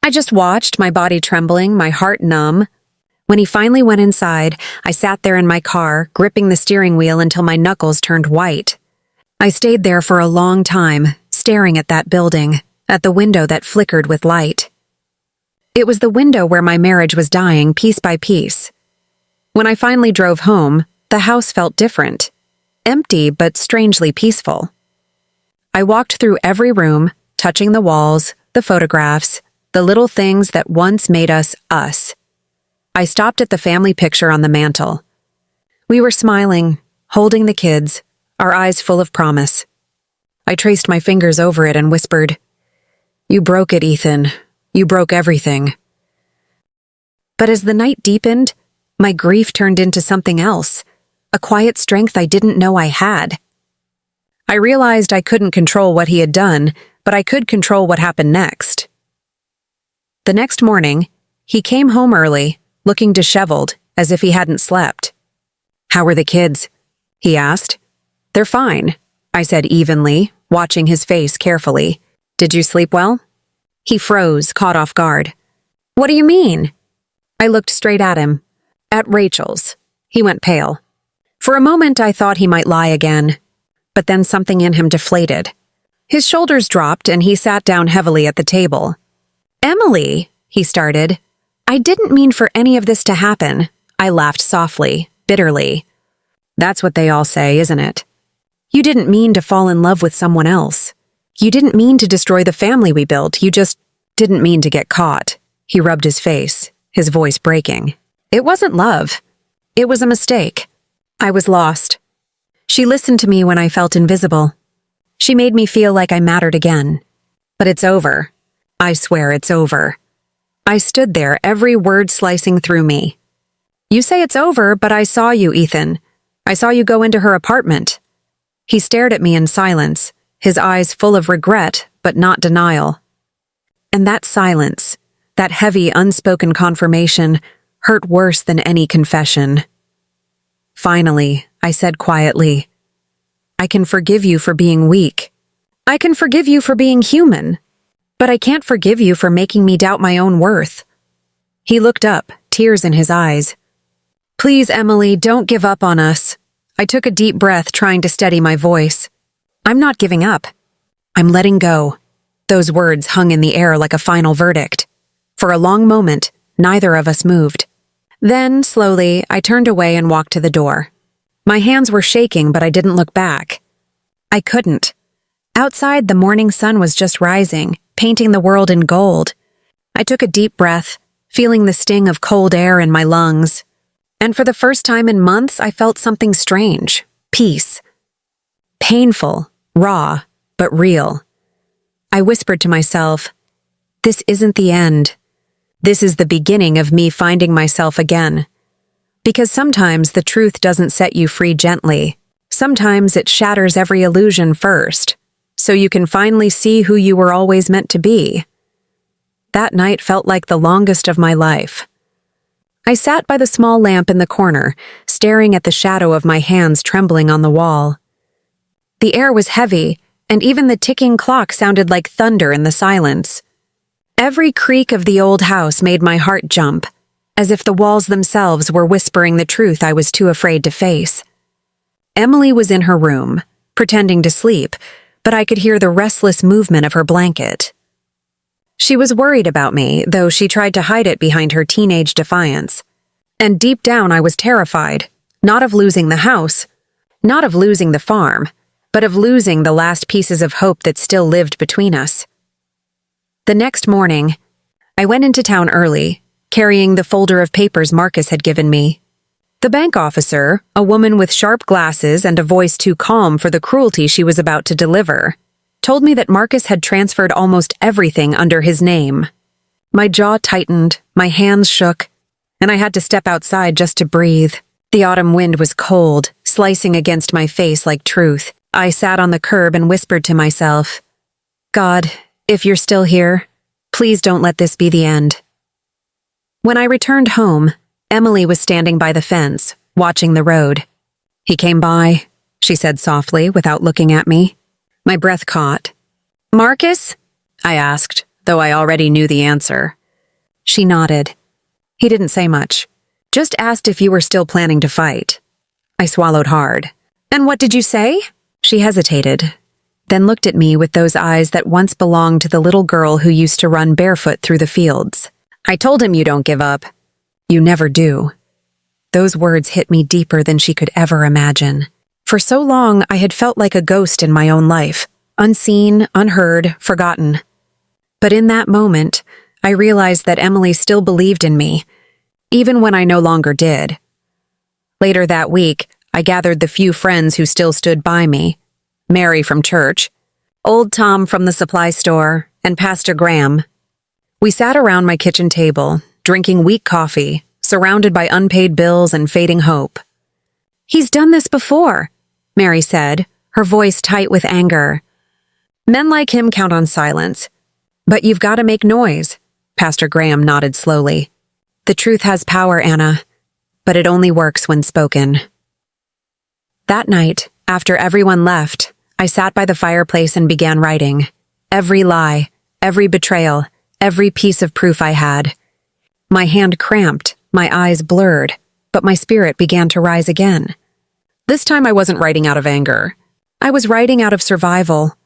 I just watched, my body trembling, my heart numb. When he finally went inside, I sat there in my car, gripping the steering wheel until my knuckles turned white. I stayed there for a long time, staring at that building, at the window that flickered with light. It was the window where my marriage was dying piece by piece. When I finally drove home, the house felt different. Empty but strangely peaceful. I walked through every room, touching the walls, the photographs, the little things that once made us us. I stopped at the family picture on the mantel. We were smiling, holding the kids, our eyes full of promise. I traced my fingers over it and whispered, "You broke it, Ethan. You broke everything." But as the night deepened, my grief turned into something else, a quiet strength I didn't know I had. I realized I couldn't control what he had done, but I could control what happened next. The next morning, he came home early, looking disheveled, as if he hadn't slept. "How were the kids?" he asked. "They're fine," I said evenly, watching his face carefully. "Did you sleep well?" He froze, caught off guard. "What do you mean?" I looked straight at him. "At Rachel's." He went pale. For a moment I thought he might lie again, but then something in him deflated. His shoulders dropped and he sat down heavily at the table. "Emily," he started. "I didn't mean for any of this to happen." I laughed softly, bitterly. "That's what they all say, isn't it? You didn't mean to fall in love with someone else. You didn't mean to destroy the family we built. You just didn't mean to get caught." He rubbed his face, his voice breaking. "It wasn't love. It was a mistake. I was lost. She listened to me when I felt invisible. She made me feel like I mattered again. But it's over. I swear it's over." I stood there, every word slicing through me. "You say it's over, but I saw you, Ethan. I saw you go into her apartment." He stared at me in silence, his eyes full of regret, but not denial. And that silence, that heavy, unspoken confirmation, hurt worse than any confession. "Finally," I said quietly, "I can forgive you for being weak. I can forgive you for being human. But I can't forgive you for making me doubt my own worth." He looked up, tears in his eyes. "Please, Emily, don't give up on us." I took a deep breath, trying to steady my voice. "I'm not giving up. I'm letting go." Those words hung in the air like a final verdict. For a long moment, neither of us moved. Then, slowly, I turned away and walked to the door. My hands were shaking, but I didn't look back. I couldn't. Outside, the morning sun was just rising, painting the world in gold. I took a deep breath, feeling the sting of cold air in my lungs. And for the first time in months, I felt something strange. Peace. Painful, raw, but real. I whispered to myself, "This isn't the end. This is the beginning of me finding myself again." Because sometimes the truth doesn't set you free gently. Sometimes it shatters every illusion first, so you can finally see who you were always meant to be. That night felt like the longest of my life. I sat by the small lamp in the corner, staring at the shadow of my hands trembling on the wall. The air was heavy, and even the ticking clock sounded like thunder in the silence. Every creak of the old house made my heart jump, as if the walls themselves were whispering the truth I was too afraid to face. Emily was in her room, pretending to sleep, but I could hear the restless movement of her blanket. She was worried about me, though she tried to hide it behind her teenage defiance. And deep down I was terrified, not of losing the house, not of losing the farm, but of losing the last pieces of hope that still lived between us. The next morning, I went into town early, carrying the folder of papers Marcus had given me. The bank officer, a woman with sharp glasses and a voice too calm for the cruelty she was about to deliver, told me that Marcus had transferred almost everything under his name. My jaw tightened, my hands shook, and I had to step outside just to breathe. The autumn wind was cold, slicing against my face like truth. I sat on the curb and whispered to myself, "God, if you're still here, please don't let this be the end." When I returned home, Emily was standing by the fence, watching the road. "He came by," she said softly, without looking at me. My breath caught. "Marcus?" I asked, though I already knew the answer. She nodded. "He didn't say much. Just asked if you were still planning to fight." I swallowed hard. "And what did you say?" She hesitated, then looked at me with those eyes that once belonged to the little girl who used to run barefoot through the fields. "I told him you don't give up." "You never do." Those words hit me deeper than she could ever imagine. For so long, I had felt like a ghost in my own life, unseen, unheard, forgotten. But in that moment, I realized that Emily still believed in me, even when I no longer did. Later that week, I gathered the few friends who still stood by me: Mary from church, old Tom from the supply store, and Pastor Graham. We sat around my kitchen table, drinking weak coffee, surrounded by unpaid bills and fading hope. "He's done this before," Mary said, her voice tight with anger. "Men like him count on silence. But you've got to make noise," Pastor Graham nodded slowly. "The truth has power, Anna, but it only works when spoken." That night, after everyone left, I sat by the fireplace and began writing. Every lie, every betrayal, every piece of proof I had. My hand cramped, my eyes blurred, but my spirit began to rise again. This time I wasn't writing out of anger. I was writing out of survival.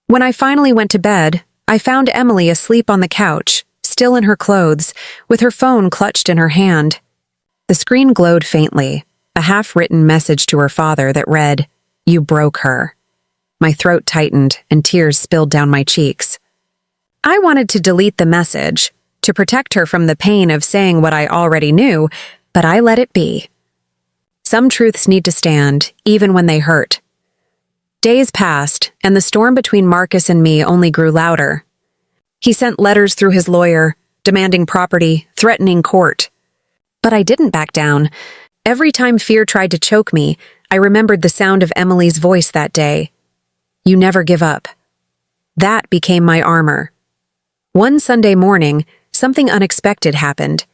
When I finally went to bed, I found Emily asleep on the couch, still in her clothes, with her phone clutched in her hand. The screen glowed faintly, a half-written message to her father that read, "You broke her." My throat tightened and tears spilled down my cheeks. I wanted to delete the message, to protect her from the pain of saying what I already knew, but I let it be. Some truths need to stand, even when they hurt. Days passed, and the storm between Marcus and me only grew louder. He sent letters through his lawyer, demanding property, threatening court. But I didn't back down. Every time fear tried to choke me, I remembered the sound of Emily's voice that day. "You never give up." That became my armor. One Sunday morning, something unexpected happened.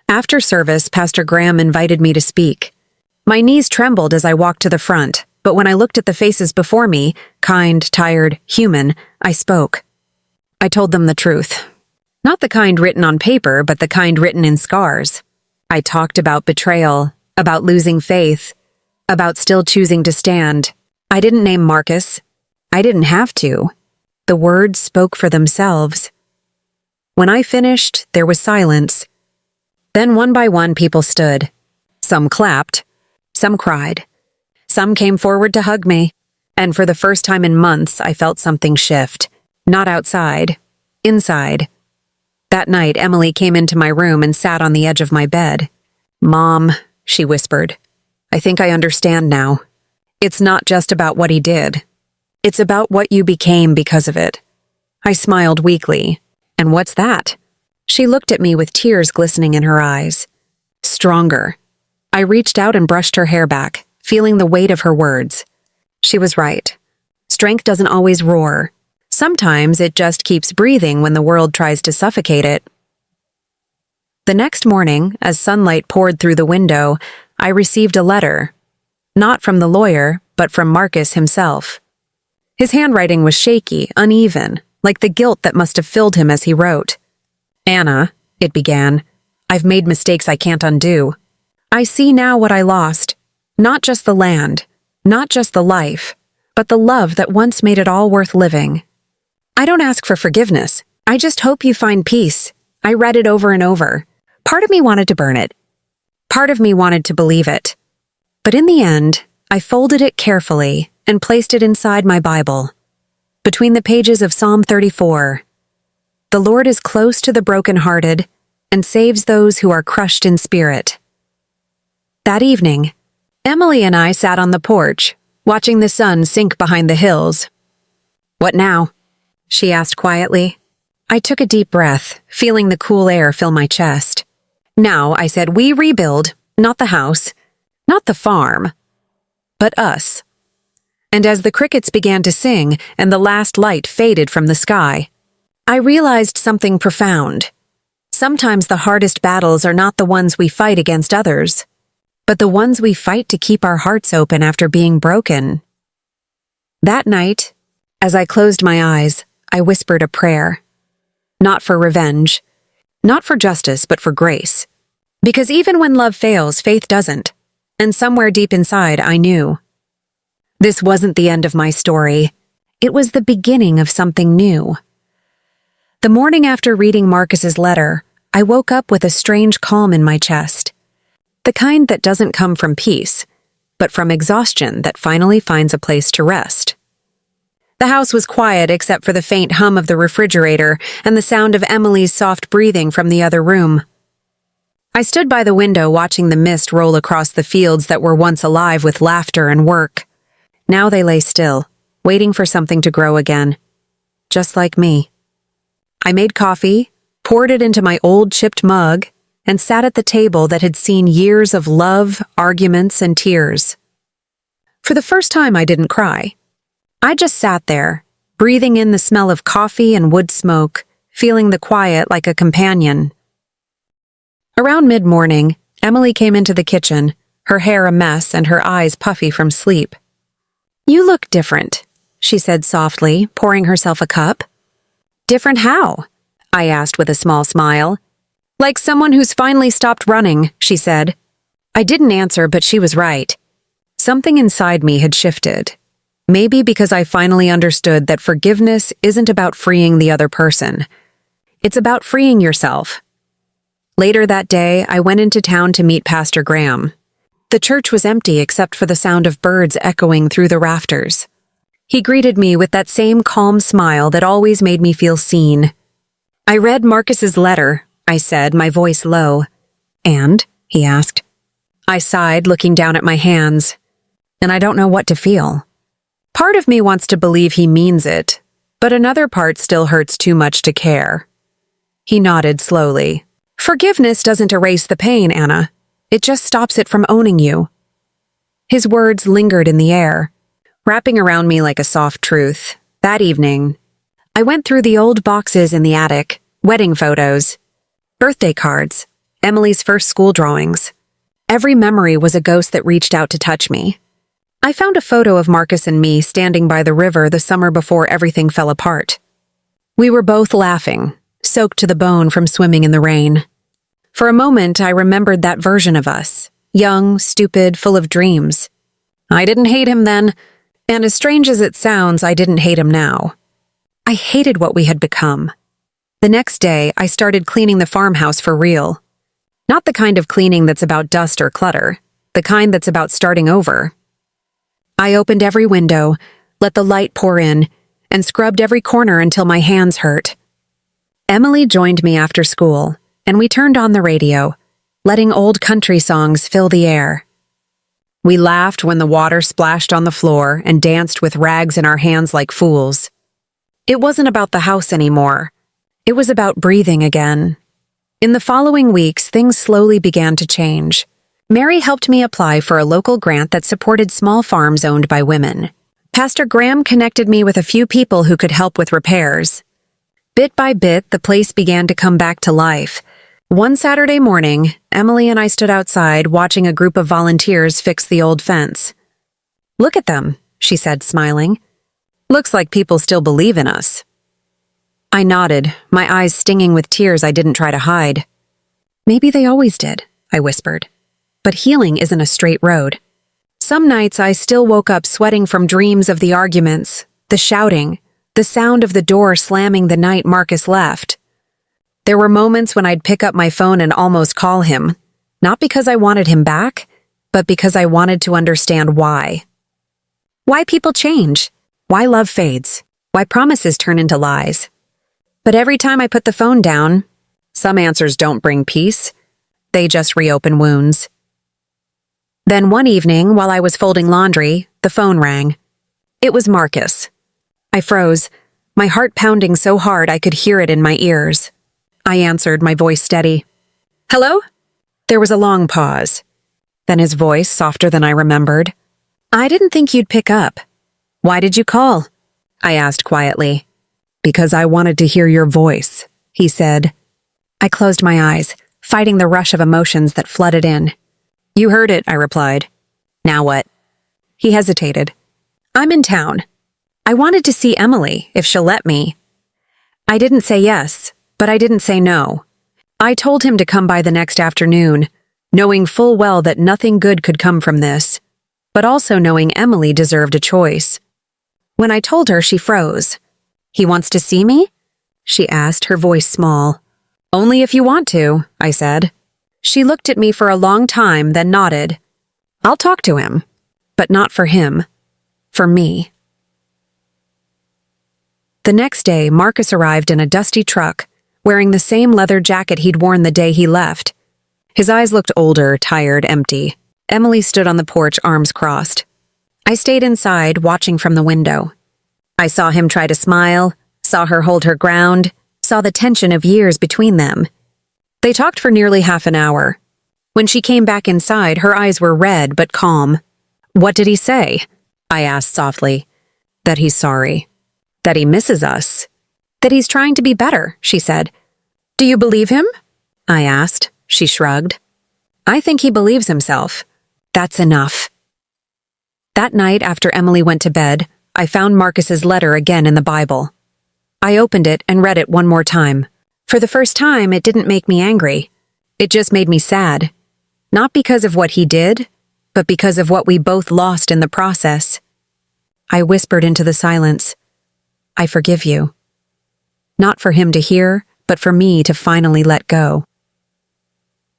After service, Pastor Graham invited me to speak. My knees trembled as I walked to the front, but when I looked at the faces before me, kind, tired, human, I spoke. I told them the truth. Not the kind written on paper, but the kind written in scars. I talked about betrayal, about losing faith, about still choosing to stand. I didn't name Marcus. I didn't have to. The words spoke for themselves. When I finished, there was silence. Then one by one people stood. Some clapped. Some cried. Some came forward to hug me. And for the first time in months, I felt something shift. Not outside. Inside. That night, Emily came into my room and sat on the edge of my bed. "Mom," she whispered, "I think I understand now. It's not just about what he did. It's about what you became because of it." I smiled weakly. "And what's that?" She looked at me with tears glistening in her eyes. "Stronger." I reached out and brushed her hair back, feeling the weight of her words. She was right. Strength doesn't always roar. Sometimes it just keeps breathing when the world tries to suffocate it. The next morning, as sunlight poured through the window, I received a letter. Not from the lawyer, but from Marcus himself. His handwriting was shaky, uneven, like the guilt that must have filled him as he wrote. "Anna," it began, "I've made mistakes I can't undo. I see now what I lost. Not just the land, not just the life, but the love that once made it all worth living. I don't ask for forgiveness. I just hope you find peace." I read it over and over. Part of me wanted to burn it. Part of me wanted to believe it. But in the end, I folded it carefully and placed it inside my Bible. Between the pages of Psalm 34, "The Lord is close to the brokenhearted and saves those who are crushed in spirit." That evening, Emily and I sat on the porch, watching the sun sink behind the hills. "What now?" she asked quietly. I took a deep breath, feeling the cool air fill my chest. "Now," I said, "we rebuild, not the house, not the farm, but us." And as the crickets began to sing and the last light faded from the sky, I realized something profound. Sometimes the hardest battles are not the ones we fight against others, but the ones we fight to keep our hearts open after being broken. That night, as I closed my eyes, I whispered a prayer. Not for revenge, not for justice, but for grace. Because even when love fails, faith doesn't. And somewhere deep inside, I knew. This wasn't the end of my story. It was the beginning of something new. The morning after reading Marcus's letter, I woke up with a strange calm in my chest. The kind that doesn't come from peace, but from exhaustion that finally finds a place to rest. The house was quiet except for the faint hum of the refrigerator and the sound of Emily's soft breathing from the other room. I stood by the window watching the mist roll across the fields that were once alive with laughter and work. Now they lay still, waiting for something to grow again. Just like me. I made coffee, poured it into my old chipped mug, and sat at the table that had seen years of love, arguments, and tears. For the first time, I didn't cry. I just sat there, breathing in the smell of coffee and wood smoke, feeling the quiet like a companion. Around mid-morning, Emily came into the kitchen, her hair a mess and her eyes puffy from sleep. "You look different," she said softly, pouring herself a cup. "Different how?" I asked with a small smile. "Like someone who's finally stopped running," she said. I didn't answer, but she was right. Something inside me had shifted. Maybe because I finally understood that forgiveness isn't about freeing the other person. It's about freeing yourself. Later that day, I went into town to meet Pastor Graham. The church was empty except for the sound of birds echoing through the rafters. He greeted me with that same calm smile that always made me feel seen. "I read Marcus's letter," I said, my voice low. "And?" he asked. I sighed, looking down at my hands. And I don't know what to feel. Part of me wants to believe he means it, but another part still hurts too much to care. He nodded slowly. "Forgiveness doesn't erase the pain, Anna. It just stops it from owning you." His words lingered in the air, wrapping around me like a soft truth. That evening, I went through the old boxes in the attic, wedding photos, birthday cards, Emily's first school drawings. Every memory was a ghost that reached out to touch me. I found a photo of Marcus and me standing by the river the summer before everything fell apart. We were both laughing, soaked to the bone from swimming in the rain. For a moment, I remembered that version of us, young, stupid, full of dreams. I didn't hate him then, and as strange as it sounds, I didn't hate him now. I hated what we had become. The next day, I started cleaning the farmhouse for real. Not the kind of cleaning that's about dust or clutter, the kind that's about starting over. I opened every window, let the light pour in, and scrubbed every corner until my hands hurt. Emily joined me after school, and we turned on the radio, letting old country songs fill the air. We laughed when the water splashed on the floor and danced with rags in our hands like fools. It wasn't about the house anymore. It was about breathing again. In the following weeks, things slowly began to change. Mary helped me apply for a local grant that supported small farms owned by women. Pastor Graham connected me with a few people who could help with repairs. Bit by bit, the place began to come back to life. One Saturday morning, Emily and I stood outside watching a group of volunteers fix the old fence. "Look at them," she said, smiling. "Looks like people still believe in us." I nodded, my eyes stinging with tears I didn't try to hide. "Maybe they always did," I whispered. "But healing isn't a straight road." Some nights I still woke up sweating from dreams of the arguments, the shouting, the sound of the door slamming the night Marcus left. There were moments when I'd pick up my phone and almost call him, not because I wanted him back, but because I wanted to understand why. Why people change, why love fades, why promises turn into lies. But every time I put the phone down, some answers don't bring peace, they just reopen wounds. Then one evening, while I was folding laundry, the phone rang. It was Marcus. I froze, my heart pounding so hard I could hear it in my ears. I answered, my voice steady. "Hello?" There was a long pause. Then his voice, softer than I remembered. "I didn't think you'd pick up. Why did you call?" I asked quietly. "Because I wanted to hear your voice," he said. I closed my eyes, fighting the rush of emotions that flooded in. "You heard it," I replied. "Now what?" He hesitated. "I'm in town. I wanted to see Emily, if she'll let me." I didn't say yes, but I didn't say no. I told him to come by the next afternoon, knowing full well that nothing good could come from this, but also knowing Emily deserved a choice. When I told her, she froze. "He wants to see me?" she asked, her voice small. "Only if you want to," I said. She looked at me for a long time, then nodded. "I'll talk to him, but not for him. For me." The next day, Marcus arrived in a dusty truck, wearing the same leather jacket he'd worn the day he left. His eyes looked older, tired, empty. Emily stood on the porch, arms crossed. I stayed inside, watching from the window. I saw him try to smile, saw her hold her ground, saw the tension of years between them. They talked for nearly half an hour. When she came back inside, her eyes were red but calm. "What did he say?" I asked softly. "That he's sorry. That he misses us. That he's trying to be better," she said. "Do you believe him?" I asked. She shrugged. "I think he believes himself. That's enough." That night, after Emily went to bed, I found Marcus's letter again in the Bible. I opened it and read it one more time. For the first time, it didn't make me angry. It just made me sad. Not because of what he did, but because of what we both lost in the process. I whispered into the silence, "I forgive you." Not for him to hear, but for me to finally let go.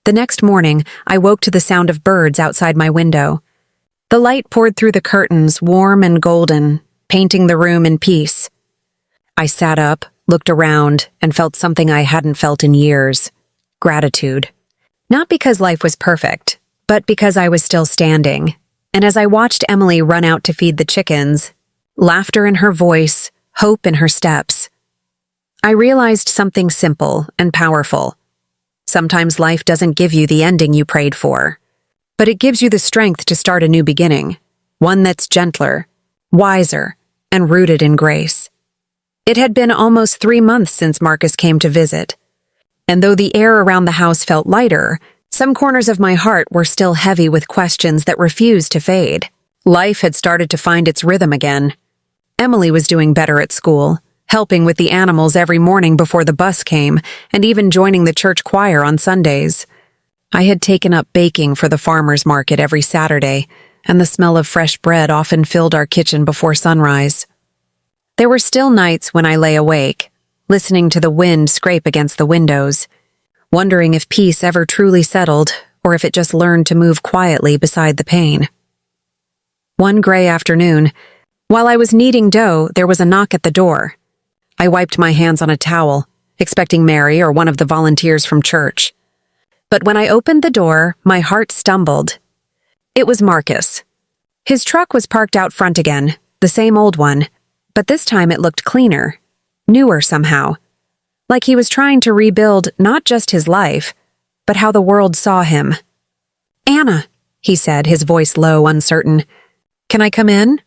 The next morning, I woke to the sound of birds outside my window. The light poured through the curtains, warm and golden, painting the room in peace. I sat up, looked around, and felt something I hadn't felt in years: gratitude. Not because life was perfect, but because I was still standing. And as I watched Emily run out to feed the chickens, laughter in her voice, hope in her steps, I realized something simple and powerful. Sometimes life doesn't give you the ending you prayed for, but it gives you the strength to start a new beginning, one that's gentler, wiser, and rooted in grace. It had been almost 3 months since Marcus came to visit, and though the air around the house felt lighter, some corners of my heart were still heavy with questions that refused to fade. Life had started to find its rhythm again. Emily was doing better at school, helping with the animals every morning before the bus came, and even joining the church choir on Sundays. I had taken up baking for the farmers' market every Saturday, and the smell of fresh bread often filled our kitchen before sunrise. There were still nights when I lay awake, listening to the wind scrape against the windows, wondering if peace ever truly settled or if it just learned to move quietly beside the pain. One gray afternoon, while I was kneading dough, there was a knock at the door. I wiped my hands on a towel, expecting Mary or one of the volunteers from church. But when I opened the door, my heart stumbled. It was Marcus. His truck was parked out front again, the same old one, but this time it looked cleaner, newer somehow, like he was trying to rebuild not just his life, but how the world saw him. "Anna," he said, his voice low, uncertain. "Can I come in?"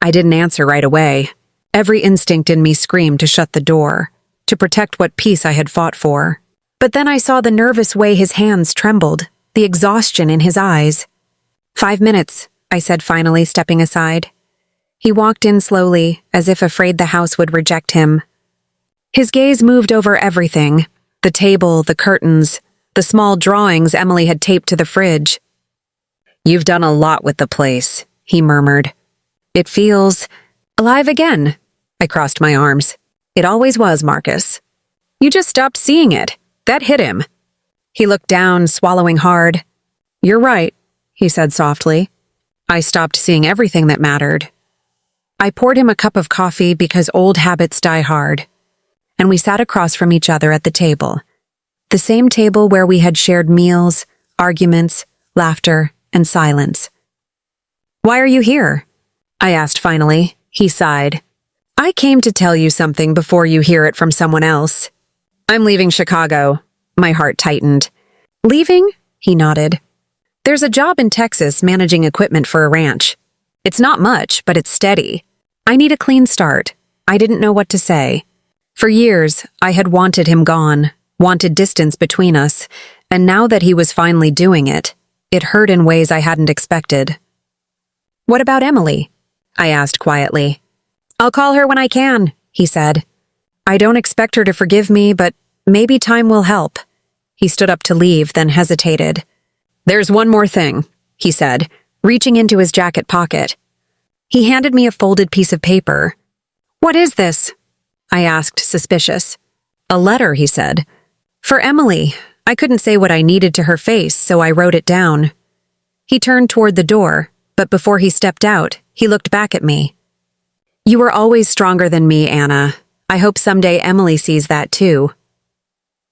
I didn't answer right away. Every instinct in me screamed to shut the door, to protect what peace I had fought for. But then I saw the nervous way his hands trembled, the exhaustion in his eyes. "5 minutes," I said finally, stepping aside. He walked in slowly, as if afraid the house would reject him. His gaze moved over everything: the table, the curtains, the small drawings Emily had taped to the fridge. "You've done a lot with the place," he murmured. "It feels alive again." I crossed my arms. "It always was, Marcus. You just stopped seeing it. That hit him." He looked down, swallowing hard. "You're right," he said softly. "I stopped seeing everything that mattered." I poured him a cup of coffee because old habits die hard, and we sat across from each other at the table, the same table where we had shared meals, arguments, laughter, and silence. "Why are you here?" I asked finally. He sighed. "I came to tell you something before you hear it from someone else. I'm leaving Chicago." My heart tightened. "Leaving?" He nodded. "There's a job in Texas managing equipment for a ranch. It's not much, but it's steady. I need a clean start." I didn't know what to say. For years, I had wanted him gone, wanted distance between us, and now that he was finally doing it, it hurt in ways I hadn't expected. "What about Emily?" I asked quietly. "I'll call her when I can," he said. "I don't expect her to forgive me, but maybe time will help." He stood up to leave, then hesitated. "There's one more thing," he said, reaching into his jacket pocket. He handed me a folded piece of paper. "What is this?" I asked, suspicious. "A letter," he said. "For Emily." I couldn't say what I needed to her face, so I wrote it down. He turned toward the door, but before he stepped out, he looked back at me. "You were always stronger than me, Anna. I hope someday Emily sees that too."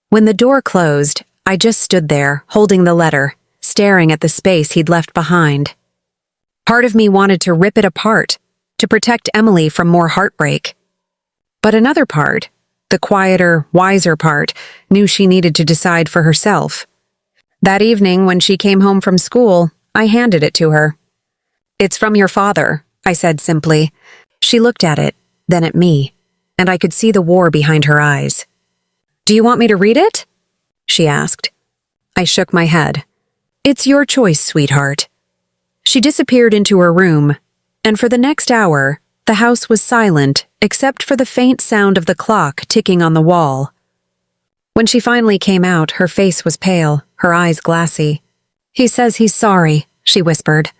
When the door closed, I just stood there, holding the letter, staring at the space he'd left behind. Part of me wanted to rip it apart, to protect Emily from more heartbreak. But another part, the quieter, wiser part, knew she needed to decide for herself. That evening, when she came home from school, I handed it to her. "It's from your father," I said simply. She looked at it, then at me, and I could see the war behind her eyes. "Do you want me to read it?" she asked. I shook my head. "It's your choice, sweetheart." She disappeared into her room, and for the next hour, the house was silent except for the faint sound of the clock ticking on the wall. When she finally came out, her face was pale, her eyes glassy. "He says he's sorry," she whispered.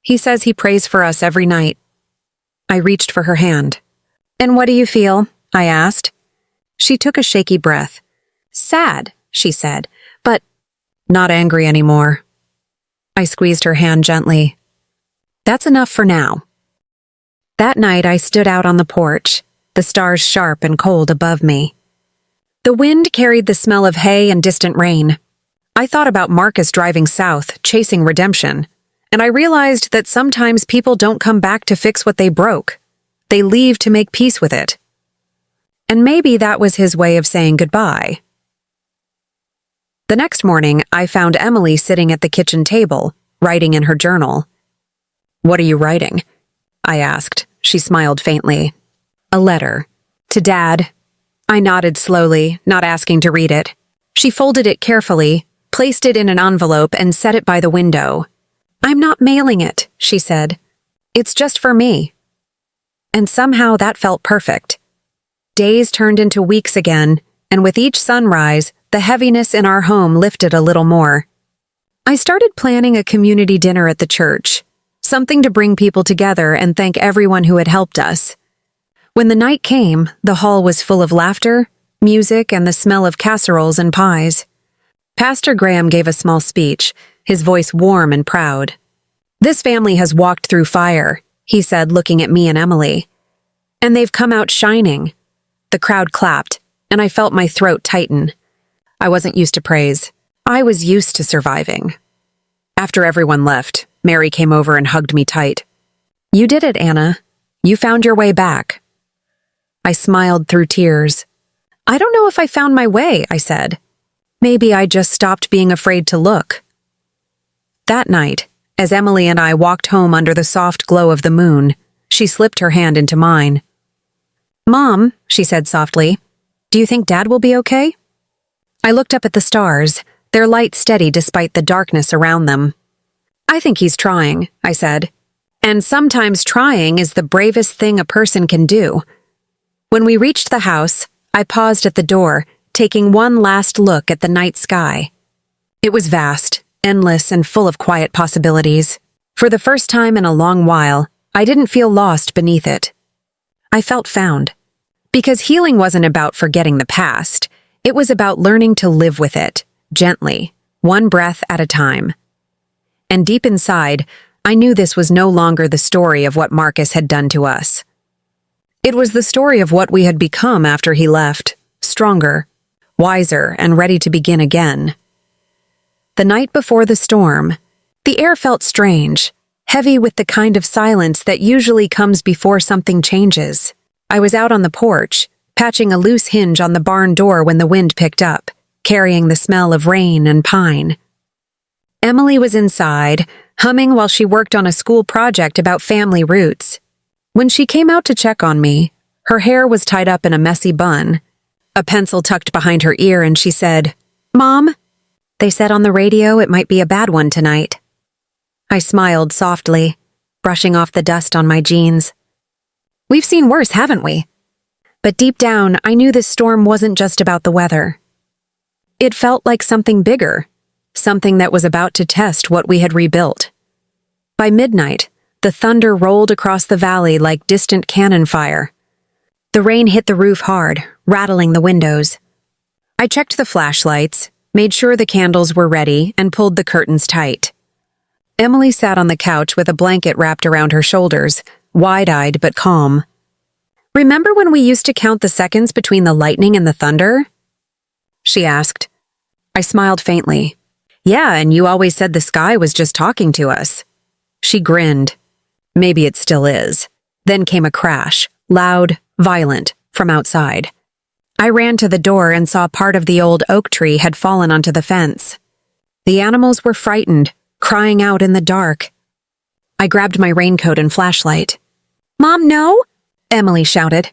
"He says he prays for us every night." I reached for her hand. "And what do you feel?" I asked. She took a shaky breath. "Sad," she said, "but not angry anymore." I squeezed her hand gently. "That's enough for now." That night I stood out on the porch, the stars sharp and cold above me. The wind carried the smell of hay and distant rain. I thought about Marcus driving south, chasing redemption, and I realized that sometimes people don't come back to fix what they broke. They leave to make peace with it. And maybe that was his way of saying goodbye. The next morning, I found Emily sitting at the kitchen table, writing in her journal. "What are you writing?" I asked. She smiled faintly. "A letter. To Dad." I nodded slowly, not asking to read it. She folded it carefully, placed it in an envelope, and set it by the window. "I'm not mailing it," she said. "It's just for me." And somehow that felt perfect. Days turned into weeks again, and with each sunrise, the heaviness in our home lifted a little more. I started planning a community dinner at the church, something to bring people together and thank everyone who had helped us. When the night came, the hall was full of laughter, music, and the smell of casseroles and pies. Pastor Graham gave a small speech, his voice warm and proud. "This family has walked through fire," he said, looking at me and Emily. "And they've come out shining." The crowd clapped, and I felt my throat tighten. I wasn't used to praise. I was used to surviving. After everyone left, Mary came over and hugged me tight. "You did it, Anna. You found your way back." I smiled through tears. "I don't know if I found my way," I said. "Maybe I just stopped being afraid to look." That night, as Emily and I walked home under the soft glow of the moon, she slipped her hand into mine. "Mom," she said softly, "do you think Dad will be okay?" I looked up at the stars, their light steady despite the darkness around them. "I think he's trying," I said. "And sometimes trying is the bravest thing a person can do." When we reached the house, I paused at the door, taking one last look at the night sky. It was vast, endless, and full of quiet possibilities. For the first time in a long while, I didn't feel lost beneath it. I felt found. Because healing wasn't about forgetting the past. It was about learning to live with it, gently, one breath at a time. And deep inside, I knew this was no longer the story of what Marcus had done to us. It was the story of what we had become after he left, stronger, wiser, and ready to begin again. The night before the storm, the air felt strange, heavy with the kind of silence that usually comes before something changes. I was out on the porch, patching a loose hinge on the barn door when the wind picked up, carrying the smell of rain and pine. Emily was inside, humming while she worked on a school project about family roots. When she came out to check on me, her hair was tied up in a messy bun, a pencil tucked behind her ear, and she said, "Mom, they said on the radio it might be a bad one tonight." I smiled softly, brushing off the dust on my jeans. "We've seen worse, haven't we?" But deep down, I knew this storm wasn't just about the weather. It felt like something bigger, something that was about to test what we had rebuilt. By midnight, the thunder rolled across the valley like distant cannon fire. The rain hit the roof hard, rattling the windows. I checked the flashlights, made sure the candles were ready, and pulled the curtains tight. Emily sat on the couch with a blanket wrapped around her shoulders, wide-eyed but calm. "Remember when we used to count the seconds between the lightning and the thunder?" she asked. I smiled faintly. "Yeah, and you always said the sky was just talking to us." She grinned. "Maybe it still is." Then came a crash, loud, violent, from outside. I ran to the door and saw part of the old oak tree had fallen onto the fence. The animals were frightened, crying out in the dark. I grabbed my raincoat and flashlight. "Mom, no!" Emily shouted.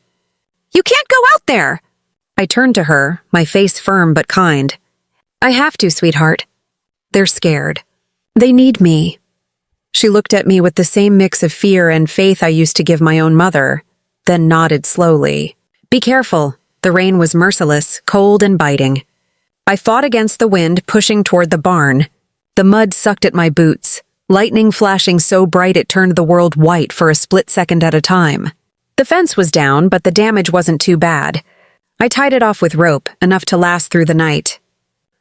"You can't go out there!" I turned to her, my face firm but kind. "I have to, sweetheart. They're scared. They need me." She looked at me with the same mix of fear and faith I used to give my own mother, then nodded slowly. "Be careful." The rain was merciless, cold and biting. I fought against the wind, pushing toward the barn. The mud sucked at my boots, lightning flashing so bright it turned the world white for a split second at a time. The fence was down, but the damage wasn't too bad. I tied it off with rope, enough to last through the night.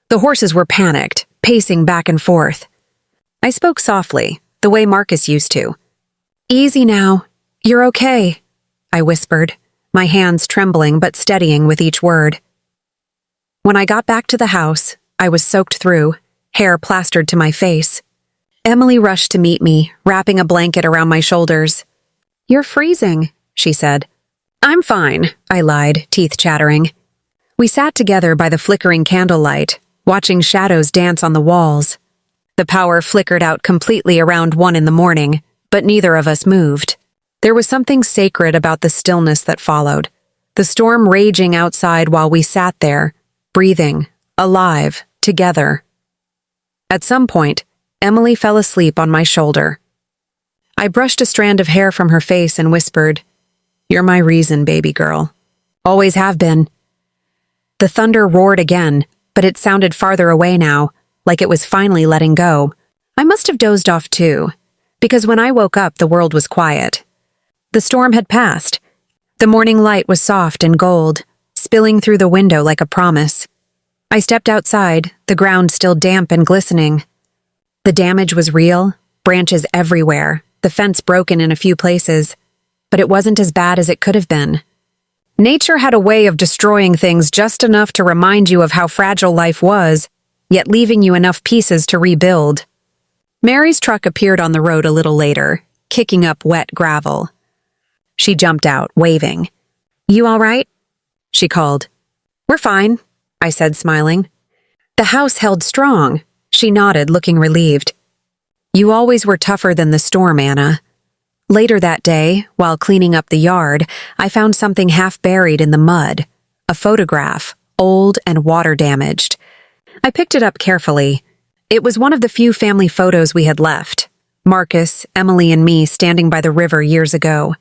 The horses were panicked, pacing back and forth. I spoke softly, the way Marcus used to. "Easy now. You're okay," I whispered, my hands trembling but steadying with each word. When I got back to the house, I was soaked through, hair plastered to my face. Emily rushed to meet me, wrapping a blanket around my shoulders. "You're freezing," she said. "I'm fine," I lied, teeth chattering. We sat together by the flickering candlelight, watching shadows dance on the walls. The power flickered out completely around 1 in the morning, but neither of us moved. There was something sacred about the stillness that followed, the storm raging outside while we sat there, breathing, alive, together. At some point, Emily fell asleep on my shoulder. I brushed a strand of hair from her face and whispered, "You're my reason, baby girl. Always have been." The thunder roared again, but it sounded farther away now, like it was finally letting go. I must have dozed off too, because when I woke up, the world was quiet. The storm had passed. The morning light was soft and gold, spilling through the window like a promise. I stepped outside, the ground still damp and glistening. The damage was real, branches everywhere, the fence broken in a few places, but it wasn't as bad as it could have been. Nature had a way of destroying things just enough to remind you of how fragile life was, yet leaving you enough pieces to rebuild. Mary's truck appeared on the road a little later, kicking up wet gravel. She jumped out, waving. "You all right?" she called. "We're fine," I said, smiling. "The house held strong," she nodded, looking relieved. "You always were tougher than the storm, Anna." Later that day, while cleaning up the yard, I found something half buried in the mud, a photograph, old and water-damaged. I picked it up carefully. It was one of the few family photos we had left, Marcus, Emily, and me standing by the river years ago.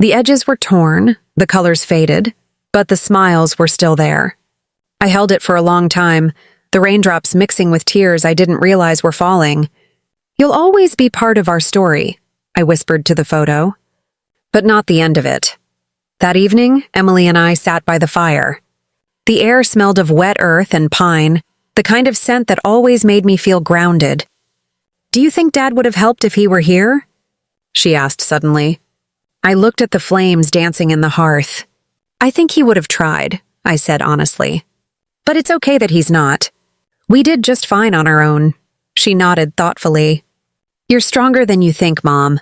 The edges were torn, the colors faded, but the smiles were still there. I held it for a long time, the raindrops mixing with tears I didn't realize were falling. "You'll always be part of our story," I whispered to the photo. But not the end of it. That evening, Emily and I sat by the fire. The air smelled of wet earth and pine, the kind of scent that always made me feel grounded. "Do you think Dad would have helped if he were here?" she asked suddenly. I looked at the flames dancing in the hearth. "I think he would have tried," I said honestly. "But it's okay that he's not. We did just fine on our own." She nodded thoughtfully. "You're stronger than you think, Mom."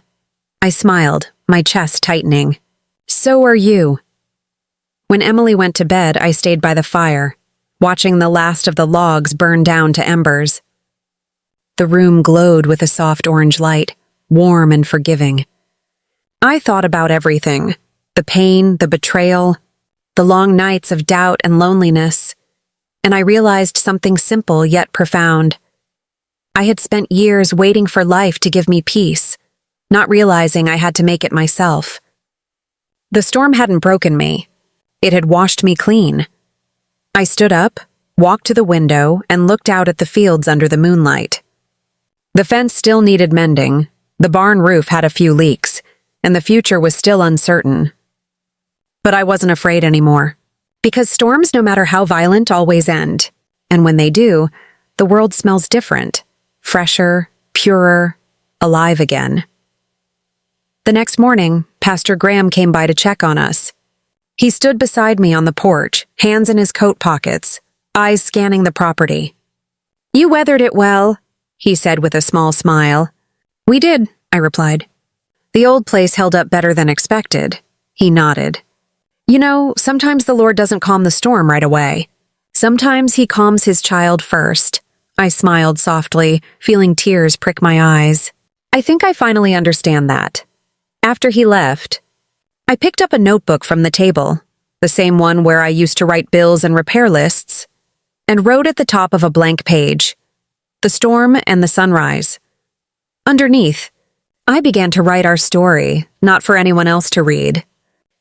I smiled, my chest tightening. "So are you." When Emily went to bed, I stayed by the fire, watching the last of the logs burn down to embers. The room glowed with a soft orange light, warm and forgiving. I thought about everything, the pain, the betrayal, the long nights of doubt and loneliness, and I realized something simple yet profound. I had spent years waiting for life to give me peace, not realizing I had to make it myself. The storm hadn't broken me. It had washed me clean. I stood up, walked to the window, and looked out at the fields under the moonlight. The fence still needed mending, the barn roof had a few leaks, and the future was still uncertain. But I wasn't afraid anymore, because storms, no matter how violent, always end. And when they do, the world smells different, fresher, purer, alive again. The next morning, Pastor Graham came by to check on us. He stood beside me on the porch, hands in his coat pockets, eyes scanning the property. "You weathered it well," he said with a small smile. "We did," I replied. "The old place held up better than expected," he nodded. You know, sometimes the Lord doesn't calm the storm right away. Sometimes he calms his child first. I smiled softly, feeling tears prick my eyes. I think I finally understand that. After he left, I picked up a notebook from the table, the same one where I used to write bills and repair lists, and wrote at the top of a blank page, "The storm and the sunrise." Underneath, I began to write our story, not for anyone else to read,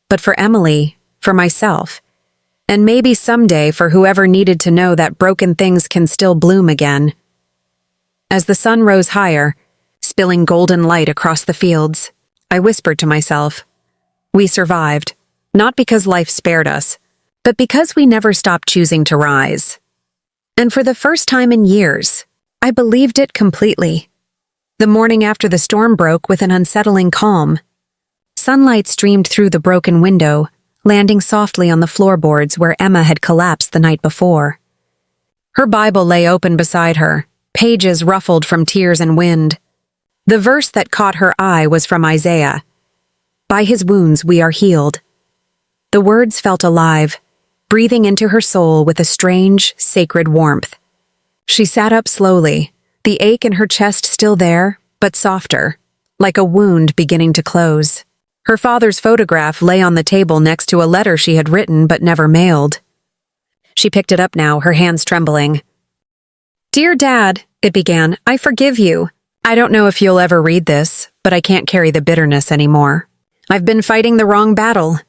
but for Emily, for myself, and maybe someday for whoever needed to know that broken things can still bloom again. As the sun rose higher, spilling golden light across the fields, I whispered to myself, "We survived, not because life spared us, but because we never stopped choosing to rise." And for the first time in years, I believed it completely. The morning after the storm broke with an unsettling calm. Sunlight streamed through the broken window, landing softly on the floorboards where Emma had collapsed the night before. Her Bible lay open beside her, pages ruffled from tears and wind. The verse that caught her eye was from Isaiah. "By his wounds we are healed." The words felt alive, breathing into her soul with a strange, sacred warmth. She sat up slowly, the ache in her chest still there, but softer, like a wound beginning to close. Her father's photograph lay on the table next to a letter she had written but never mailed. She picked it up now, her hands trembling. "Dear Dad," it began, "I forgive you. I don't know if you'll ever read this, but I can't carry the bitterness anymore. I've been fighting the wrong battle.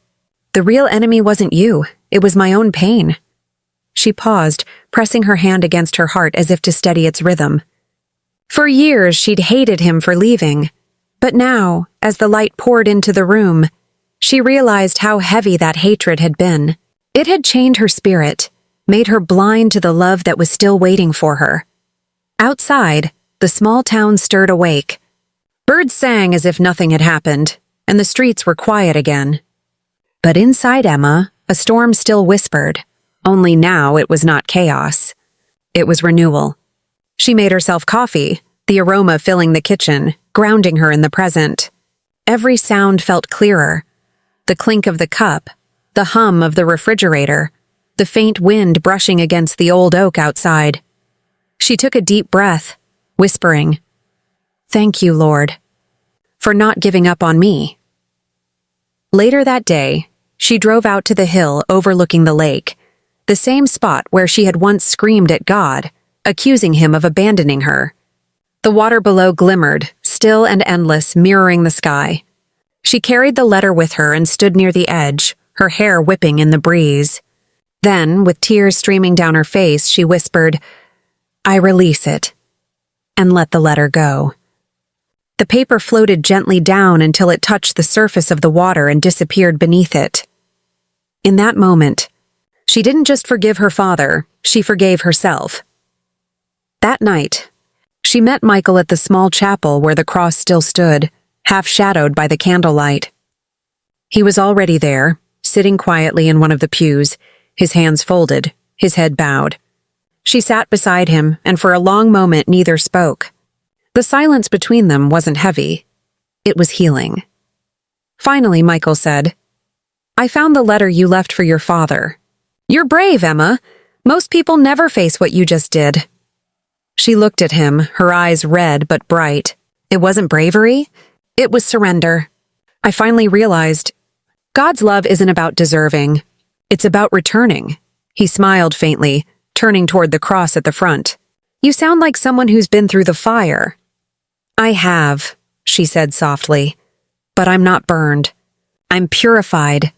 The real enemy wasn't you, it was my own pain." She paused, pressing her hand against her heart as if to steady its rhythm. For years she'd hated him for leaving. But now, as the light poured into the room, she realized how heavy that hatred had been. It had chained her spirit, made her blind to the love that was still waiting for her. Outside, the small town stirred awake. Birds sang as if nothing had happened, and the streets were quiet again. But inside Emma, a storm still whispered, only now it was not chaos. It was renewal. She made herself coffee, the aroma filling the kitchen, grounding her in the present. Every sound felt clearer. The clink of the cup, the hum of the refrigerator, the faint wind brushing against the old oak outside. She took a deep breath, whispering, "Thank you, Lord, for not giving up on me." Later that day, she drove out to the hill overlooking the lake, the same spot where she had once screamed at God, accusing him of abandoning her. The water below glimmered, still and endless, mirroring the sky. She carried the letter with her and stood near the edge, her hair whipping in the breeze. Then, with tears streaming down her face, she whispered, "I release it," and let the letter go. The paper floated gently down until it touched the surface of the water and disappeared beneath it. In that moment, she didn't just forgive her father, she forgave herself. That night, she met Michael at the small chapel where the cross still stood, half shadowed by the candlelight. He was already there, sitting quietly in one of the pews, his hands folded, his head bowed. She sat beside him, and for a long moment neither spoke. The silence between them wasn't heavy. It was healing. Finally, Michael said, "I found the letter you left for your father. You're brave, Emma. Most people never face what you just did." She looked at him, her eyes red but bright. It wasn't bravery. It was surrender. I finally realized, God's love isn't about deserving. It's about returning. He smiled faintly, turning toward the cross at the front. "You sound like someone who's been through the fire." "I have," she said softly, "but I'm not burned. I'm purified."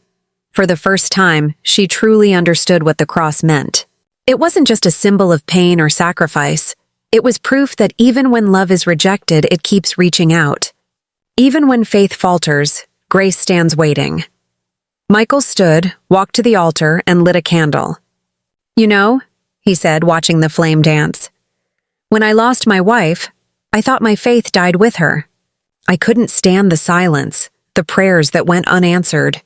For the first time, she truly understood what the cross meant. It wasn't just a symbol of pain or sacrifice. It was proof that even when love is rejected, it keeps reaching out. Even when faith falters, grace stands waiting. Michael stood, walked to the altar, and lit a candle. "You know," he said, watching the flame dance, "when I lost my wife, I thought my faith died with her. I couldn't stand the silence, the prayers that went unanswered.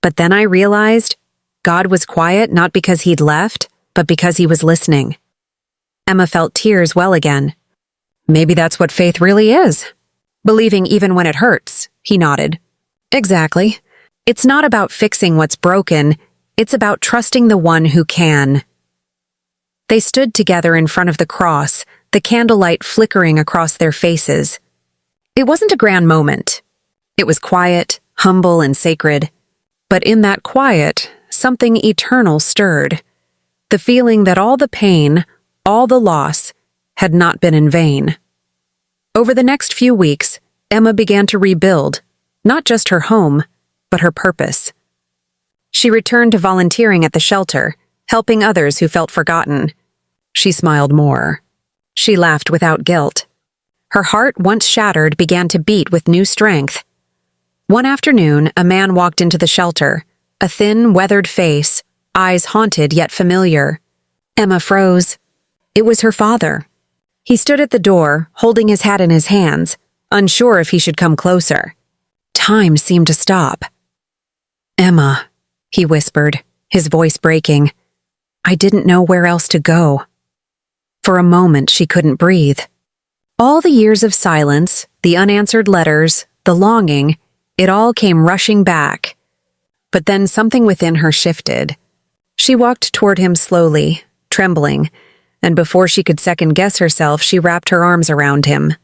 But then I realized God was quiet not because he'd left, but because he was listening." Emma felt tears well again. "Maybe that's what faith really is. Believing even when it hurts," he nodded. "Exactly. It's not about fixing what's broken, it's about trusting the one who can. They stood together in front of the cross, the candlelight flickering across their faces. It wasn't a grand moment. It was quiet, humble, and sacred. But in that quiet, something eternal stirred. The feeling that all the pain, all the loss, had not been in vain. Over the next few weeks, Emma began to rebuild, not just her home, but her purpose. She returned to volunteering at the shelter, helping others who felt forgotten. She smiled more. She laughed without guilt. Her heart, once shattered, began to beat with new strength. One afternoon, a man walked into the shelter, a thin, weathered face, eyes haunted yet familiar. Emma froze. It was her father. He stood at the door, holding his hat in his hands, unsure if he should come closer. Time seemed to stop. "Emma," he whispered, his voice breaking. "I didn't know where else to go." For a moment, she couldn't breathe. All the years of silence, the unanswered letters, the longing, it all came rushing back. But then something within her shifted. She walked toward him slowly, trembling, and before she could second-guess herself, she wrapped her arms around him.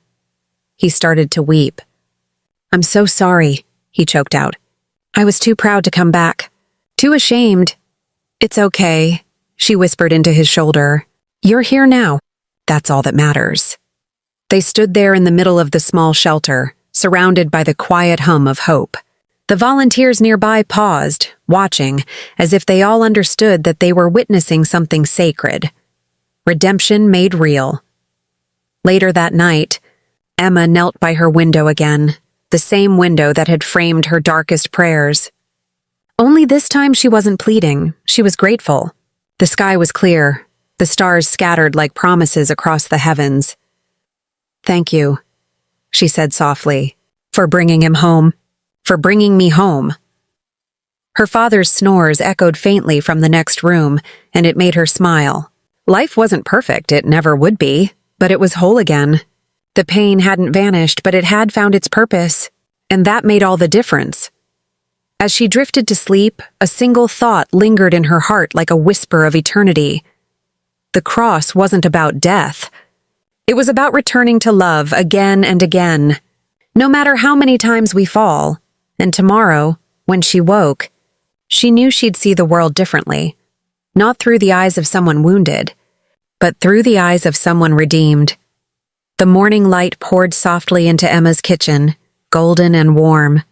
He started to weep. "I'm so sorry," he choked out. "I was too proud to come back. Too ashamed." "It's okay," she whispered into his shoulder. "You're here now. That's all that matters." They stood there in the middle of the small shelter, surrounded by the quiet hum of hope. The volunteers nearby paused, watching, as if they all understood that they were witnessing something sacred. Redemption made real. Later that night, Emma knelt by her window again, the same window that had framed her darkest prayers. Only this time she wasn't pleading, she was grateful. The sky was clear, the stars scattered like promises across the heavens. "Thank you," she said softly, "for bringing him home, for bringing me home." Her father's snores echoed faintly from the next room, and it made her smile. Life wasn't perfect, it never would be, but it was whole again. The pain hadn't vanished, but it had found its purpose, and that made all the difference. As she drifted to sleep, a single thought lingered in her heart like a whisper of eternity. The cross wasn't about death. It was about returning to love again and again, no matter how many times we fall. And tomorrow, when she woke, she knew she'd see the world differently. Not through the eyes of someone wounded, but through the eyes of someone redeemed. The morning light poured softly into Emma's kitchen, golden and warm.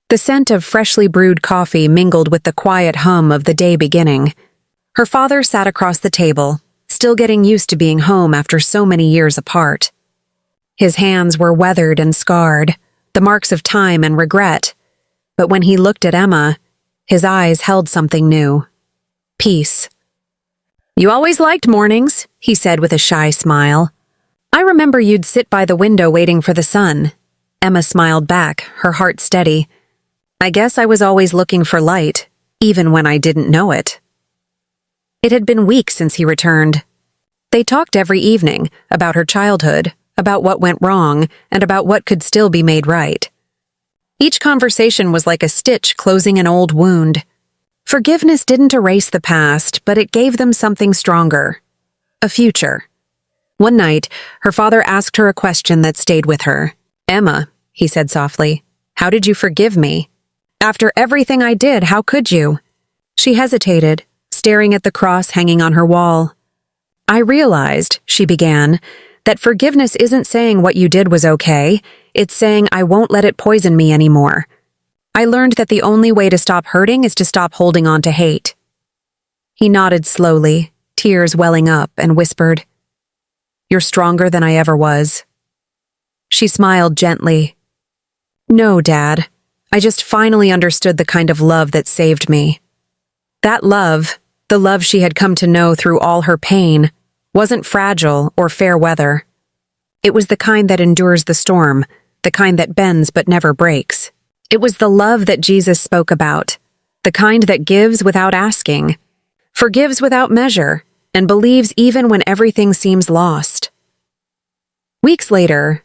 The scent of freshly brewed coffee mingled with the quiet hum of the day beginning. Her father sat across the table, still getting used to being home after so many years apart. His hands were weathered and scarred, the marks of time and regret. But when he looked at Emma, his eyes held something new. Peace. "You always liked mornings," he said with a shy smile. "I remember you'd sit by the window waiting for the sun." Emma smiled back, her heart steady. "I guess I was always looking for light, even when I didn't know it." It had been weeks since he returned. They talked every evening about her childhood, about what went wrong, and about what could still be made right. Each conversation was like a stitch closing an old wound. Forgiveness didn't erase the past, but it gave them something stronger. A future. One night, her father asked her a question that stayed with her. "Emma," he said softly, "how did you forgive me? After everything I did, how could you?" She hesitated, staring at the cross hanging on her wall. "I realized," she began, "that forgiveness isn't saying what you did was okay, it's saying I won't let it poison me anymore. I learned that the only way to stop hurting is to stop holding on to hate." He nodded slowly, tears welling up, and whispered, "You're stronger than I ever was." She smiled gently. "No, Dad. I just finally understood the kind of love that saved me." That love, the love she had come to know through all her pain, wasn't fragile or fair weather. It was the kind that endures the storm, the kind that bends but never breaks. It was the love that Jesus spoke about, the kind that gives without asking, forgives without measure, and believes even when everything seems lost. Weeks later,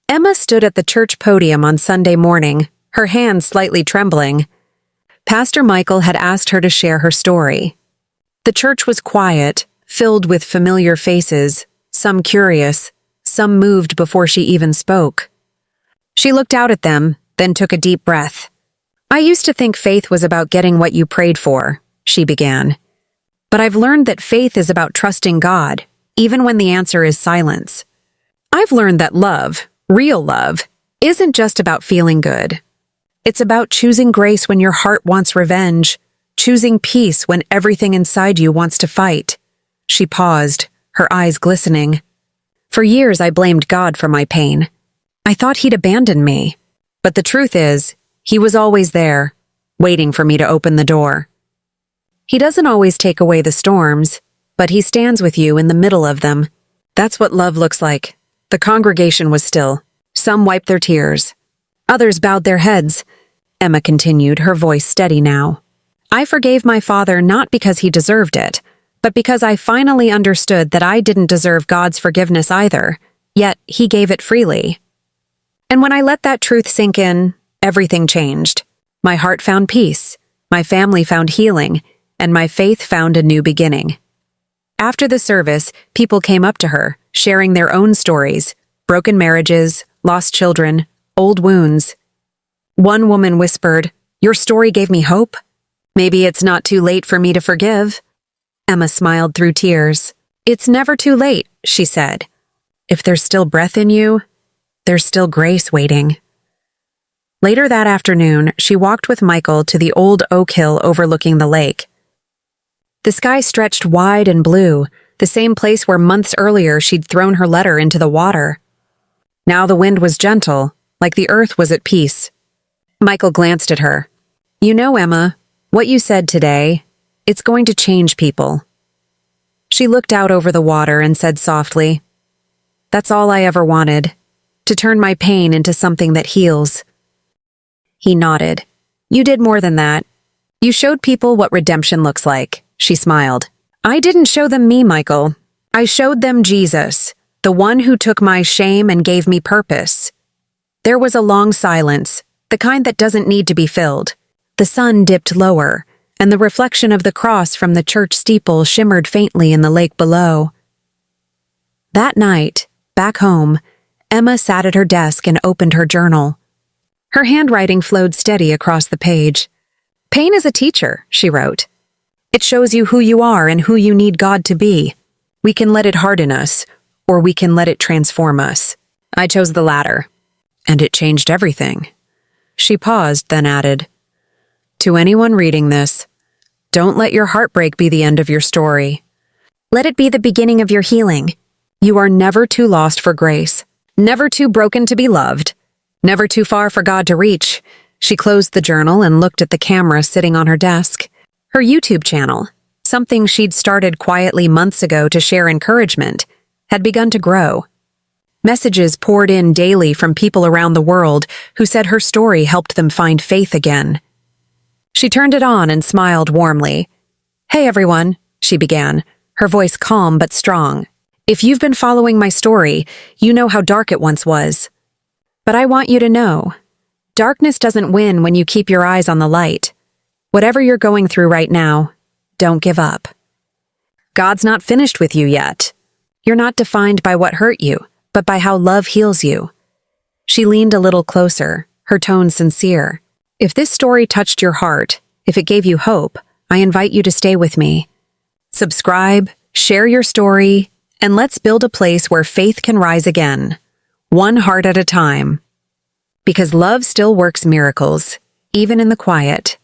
Emma stood at the church podium on Sunday morning, her hands slightly trembling. Pastor Michael had asked her to share her story. The church was quiet, filled with familiar faces, some curious, some moved before she even spoke. She looked out at them, then took a deep breath. "I used to think faith was about getting what you prayed for," she began. "But I've learned that faith is about trusting God, even when the answer is silence. I've learned that love, real love, isn't just about feeling good. It's about choosing grace when your heart wants revenge, choosing peace when everything inside you wants to fight." She paused, her eyes glistening. "For years I blamed God for my pain. I thought he'd abandoned me. But the truth is, he was always there, waiting for me to open the door. He doesn't always take away the storms, but he stands with you in the middle of them. That's what love looks like." The congregation was still. Some wiped their tears. Others bowed their heads. Emma continued, her voice steady now. "I forgave my father not because he deserved it, but because I finally understood that I didn't deserve God's forgiveness either, yet he gave it freely. And when I let that truth sink in, everything changed. My heart found peace, my family found healing, and my faith found a new beginning." After the service, people came up to her, sharing their own stories, broken marriages, lost children, old wounds. One woman whispered, "Your story gave me hope. Maybe it's not too late for me to forgive." Emma smiled through tears. "It's never too late," she said. "If there's still breath in you, there's still grace waiting." Later that afternoon, she walked with Michael to the old oak hill overlooking the lake. The sky stretched wide and blue, the same place where months earlier she'd thrown her letter into the water. Now the wind was gentle, like the earth was at peace. Michael glanced at her. "You know, Emma, what you said today, it's going to change people." She looked out over the water and said softly, "That's all I ever wanted, to turn my pain into something that heals." He nodded. "You did more than that. You showed people what redemption looks like." She smiled. "I didn't show them me, Michael. I showed them Jesus, the one who took my shame and gave me purpose." There was a long silence, the kind that doesn't need to be filled. The sun dipped lower, and the reflection of the cross from the church steeple shimmered faintly in the lake below. That night, back home, Emma sat at her desk and opened her journal. Her handwriting flowed steady across the page. "Pain is a teacher," she wrote. "It shows you who you are and who you need God to be. We can let it harden us, or we can let it transform us. I chose the latter, and it changed everything." She paused, then added, "To anyone reading this, don't let your heartbreak be the end of your story. Let it be the beginning of your healing. You are never too lost for grace, never too broken to be loved, never too far for God to reach." She closed the journal and looked at the camera sitting on her desk. Her YouTube channel, something she'd started quietly months ago to share encouragement, had begun to grow. Messages poured in daily from people around the world who said her story helped them find faith again. She turned it on and smiled warmly. "Hey everyone," she began, her voice calm but strong. "If you've been following my story, you know how dark it once was. But I want you to know, darkness doesn't win when you keep your eyes on the light. Whatever you're going through right now, don't give up. God's not finished with you yet. You're not defined by what hurt you, but by how love heals you." She leaned a little closer, her tone sincere. "If this story touched your heart, if it gave you hope, I invite you to stay with me. Subscribe, share your story, and let's build a place where faith can rise again, one heart at a time. Because love still works miracles, even in the quiet."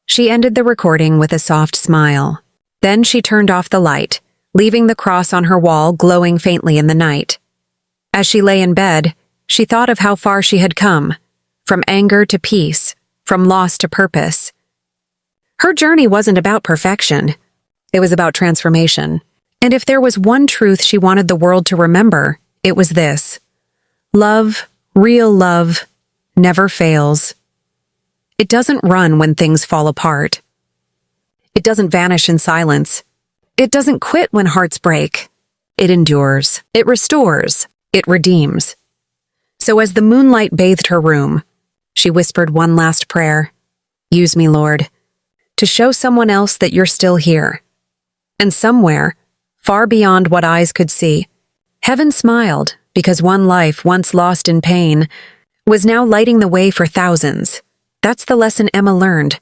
She ended the recording with a soft smile. Then she turned off the light, leaving the cross on her wall glowing faintly in the night. As she lay in bed, she thought of how far she had come, from anger to peace, from loss to purpose. Her journey wasn't about perfection. It was about transformation. And if there was one truth she wanted the world to remember, it was this: love, real love, never fails. It doesn't run when things fall apart. It doesn't vanish in silence. It doesn't quit when hearts break. It endures. It restores. It redeems. So as the moonlight bathed her room, she whispered one last prayer. "Use me, Lord. to show someone else that you're still here. And somewhere, far beyond what eyes could see, heaven smiled because one life once lost in pain was now lighting the way for thousands. That's the lesson Emma learned.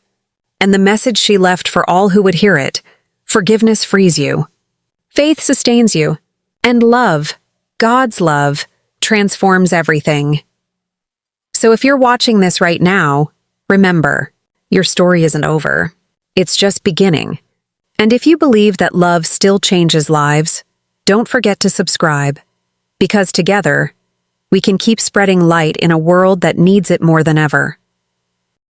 And the message she left for all who would hear it: forgiveness frees you. Faith sustains you. And love, God's love, transforms everything. So if you're watching this right now, remember, your story isn't over. It's just beginning. And if you believe that love still changes lives, don't forget to subscribe. Because together, we can keep spreading light in a world that needs it more than ever.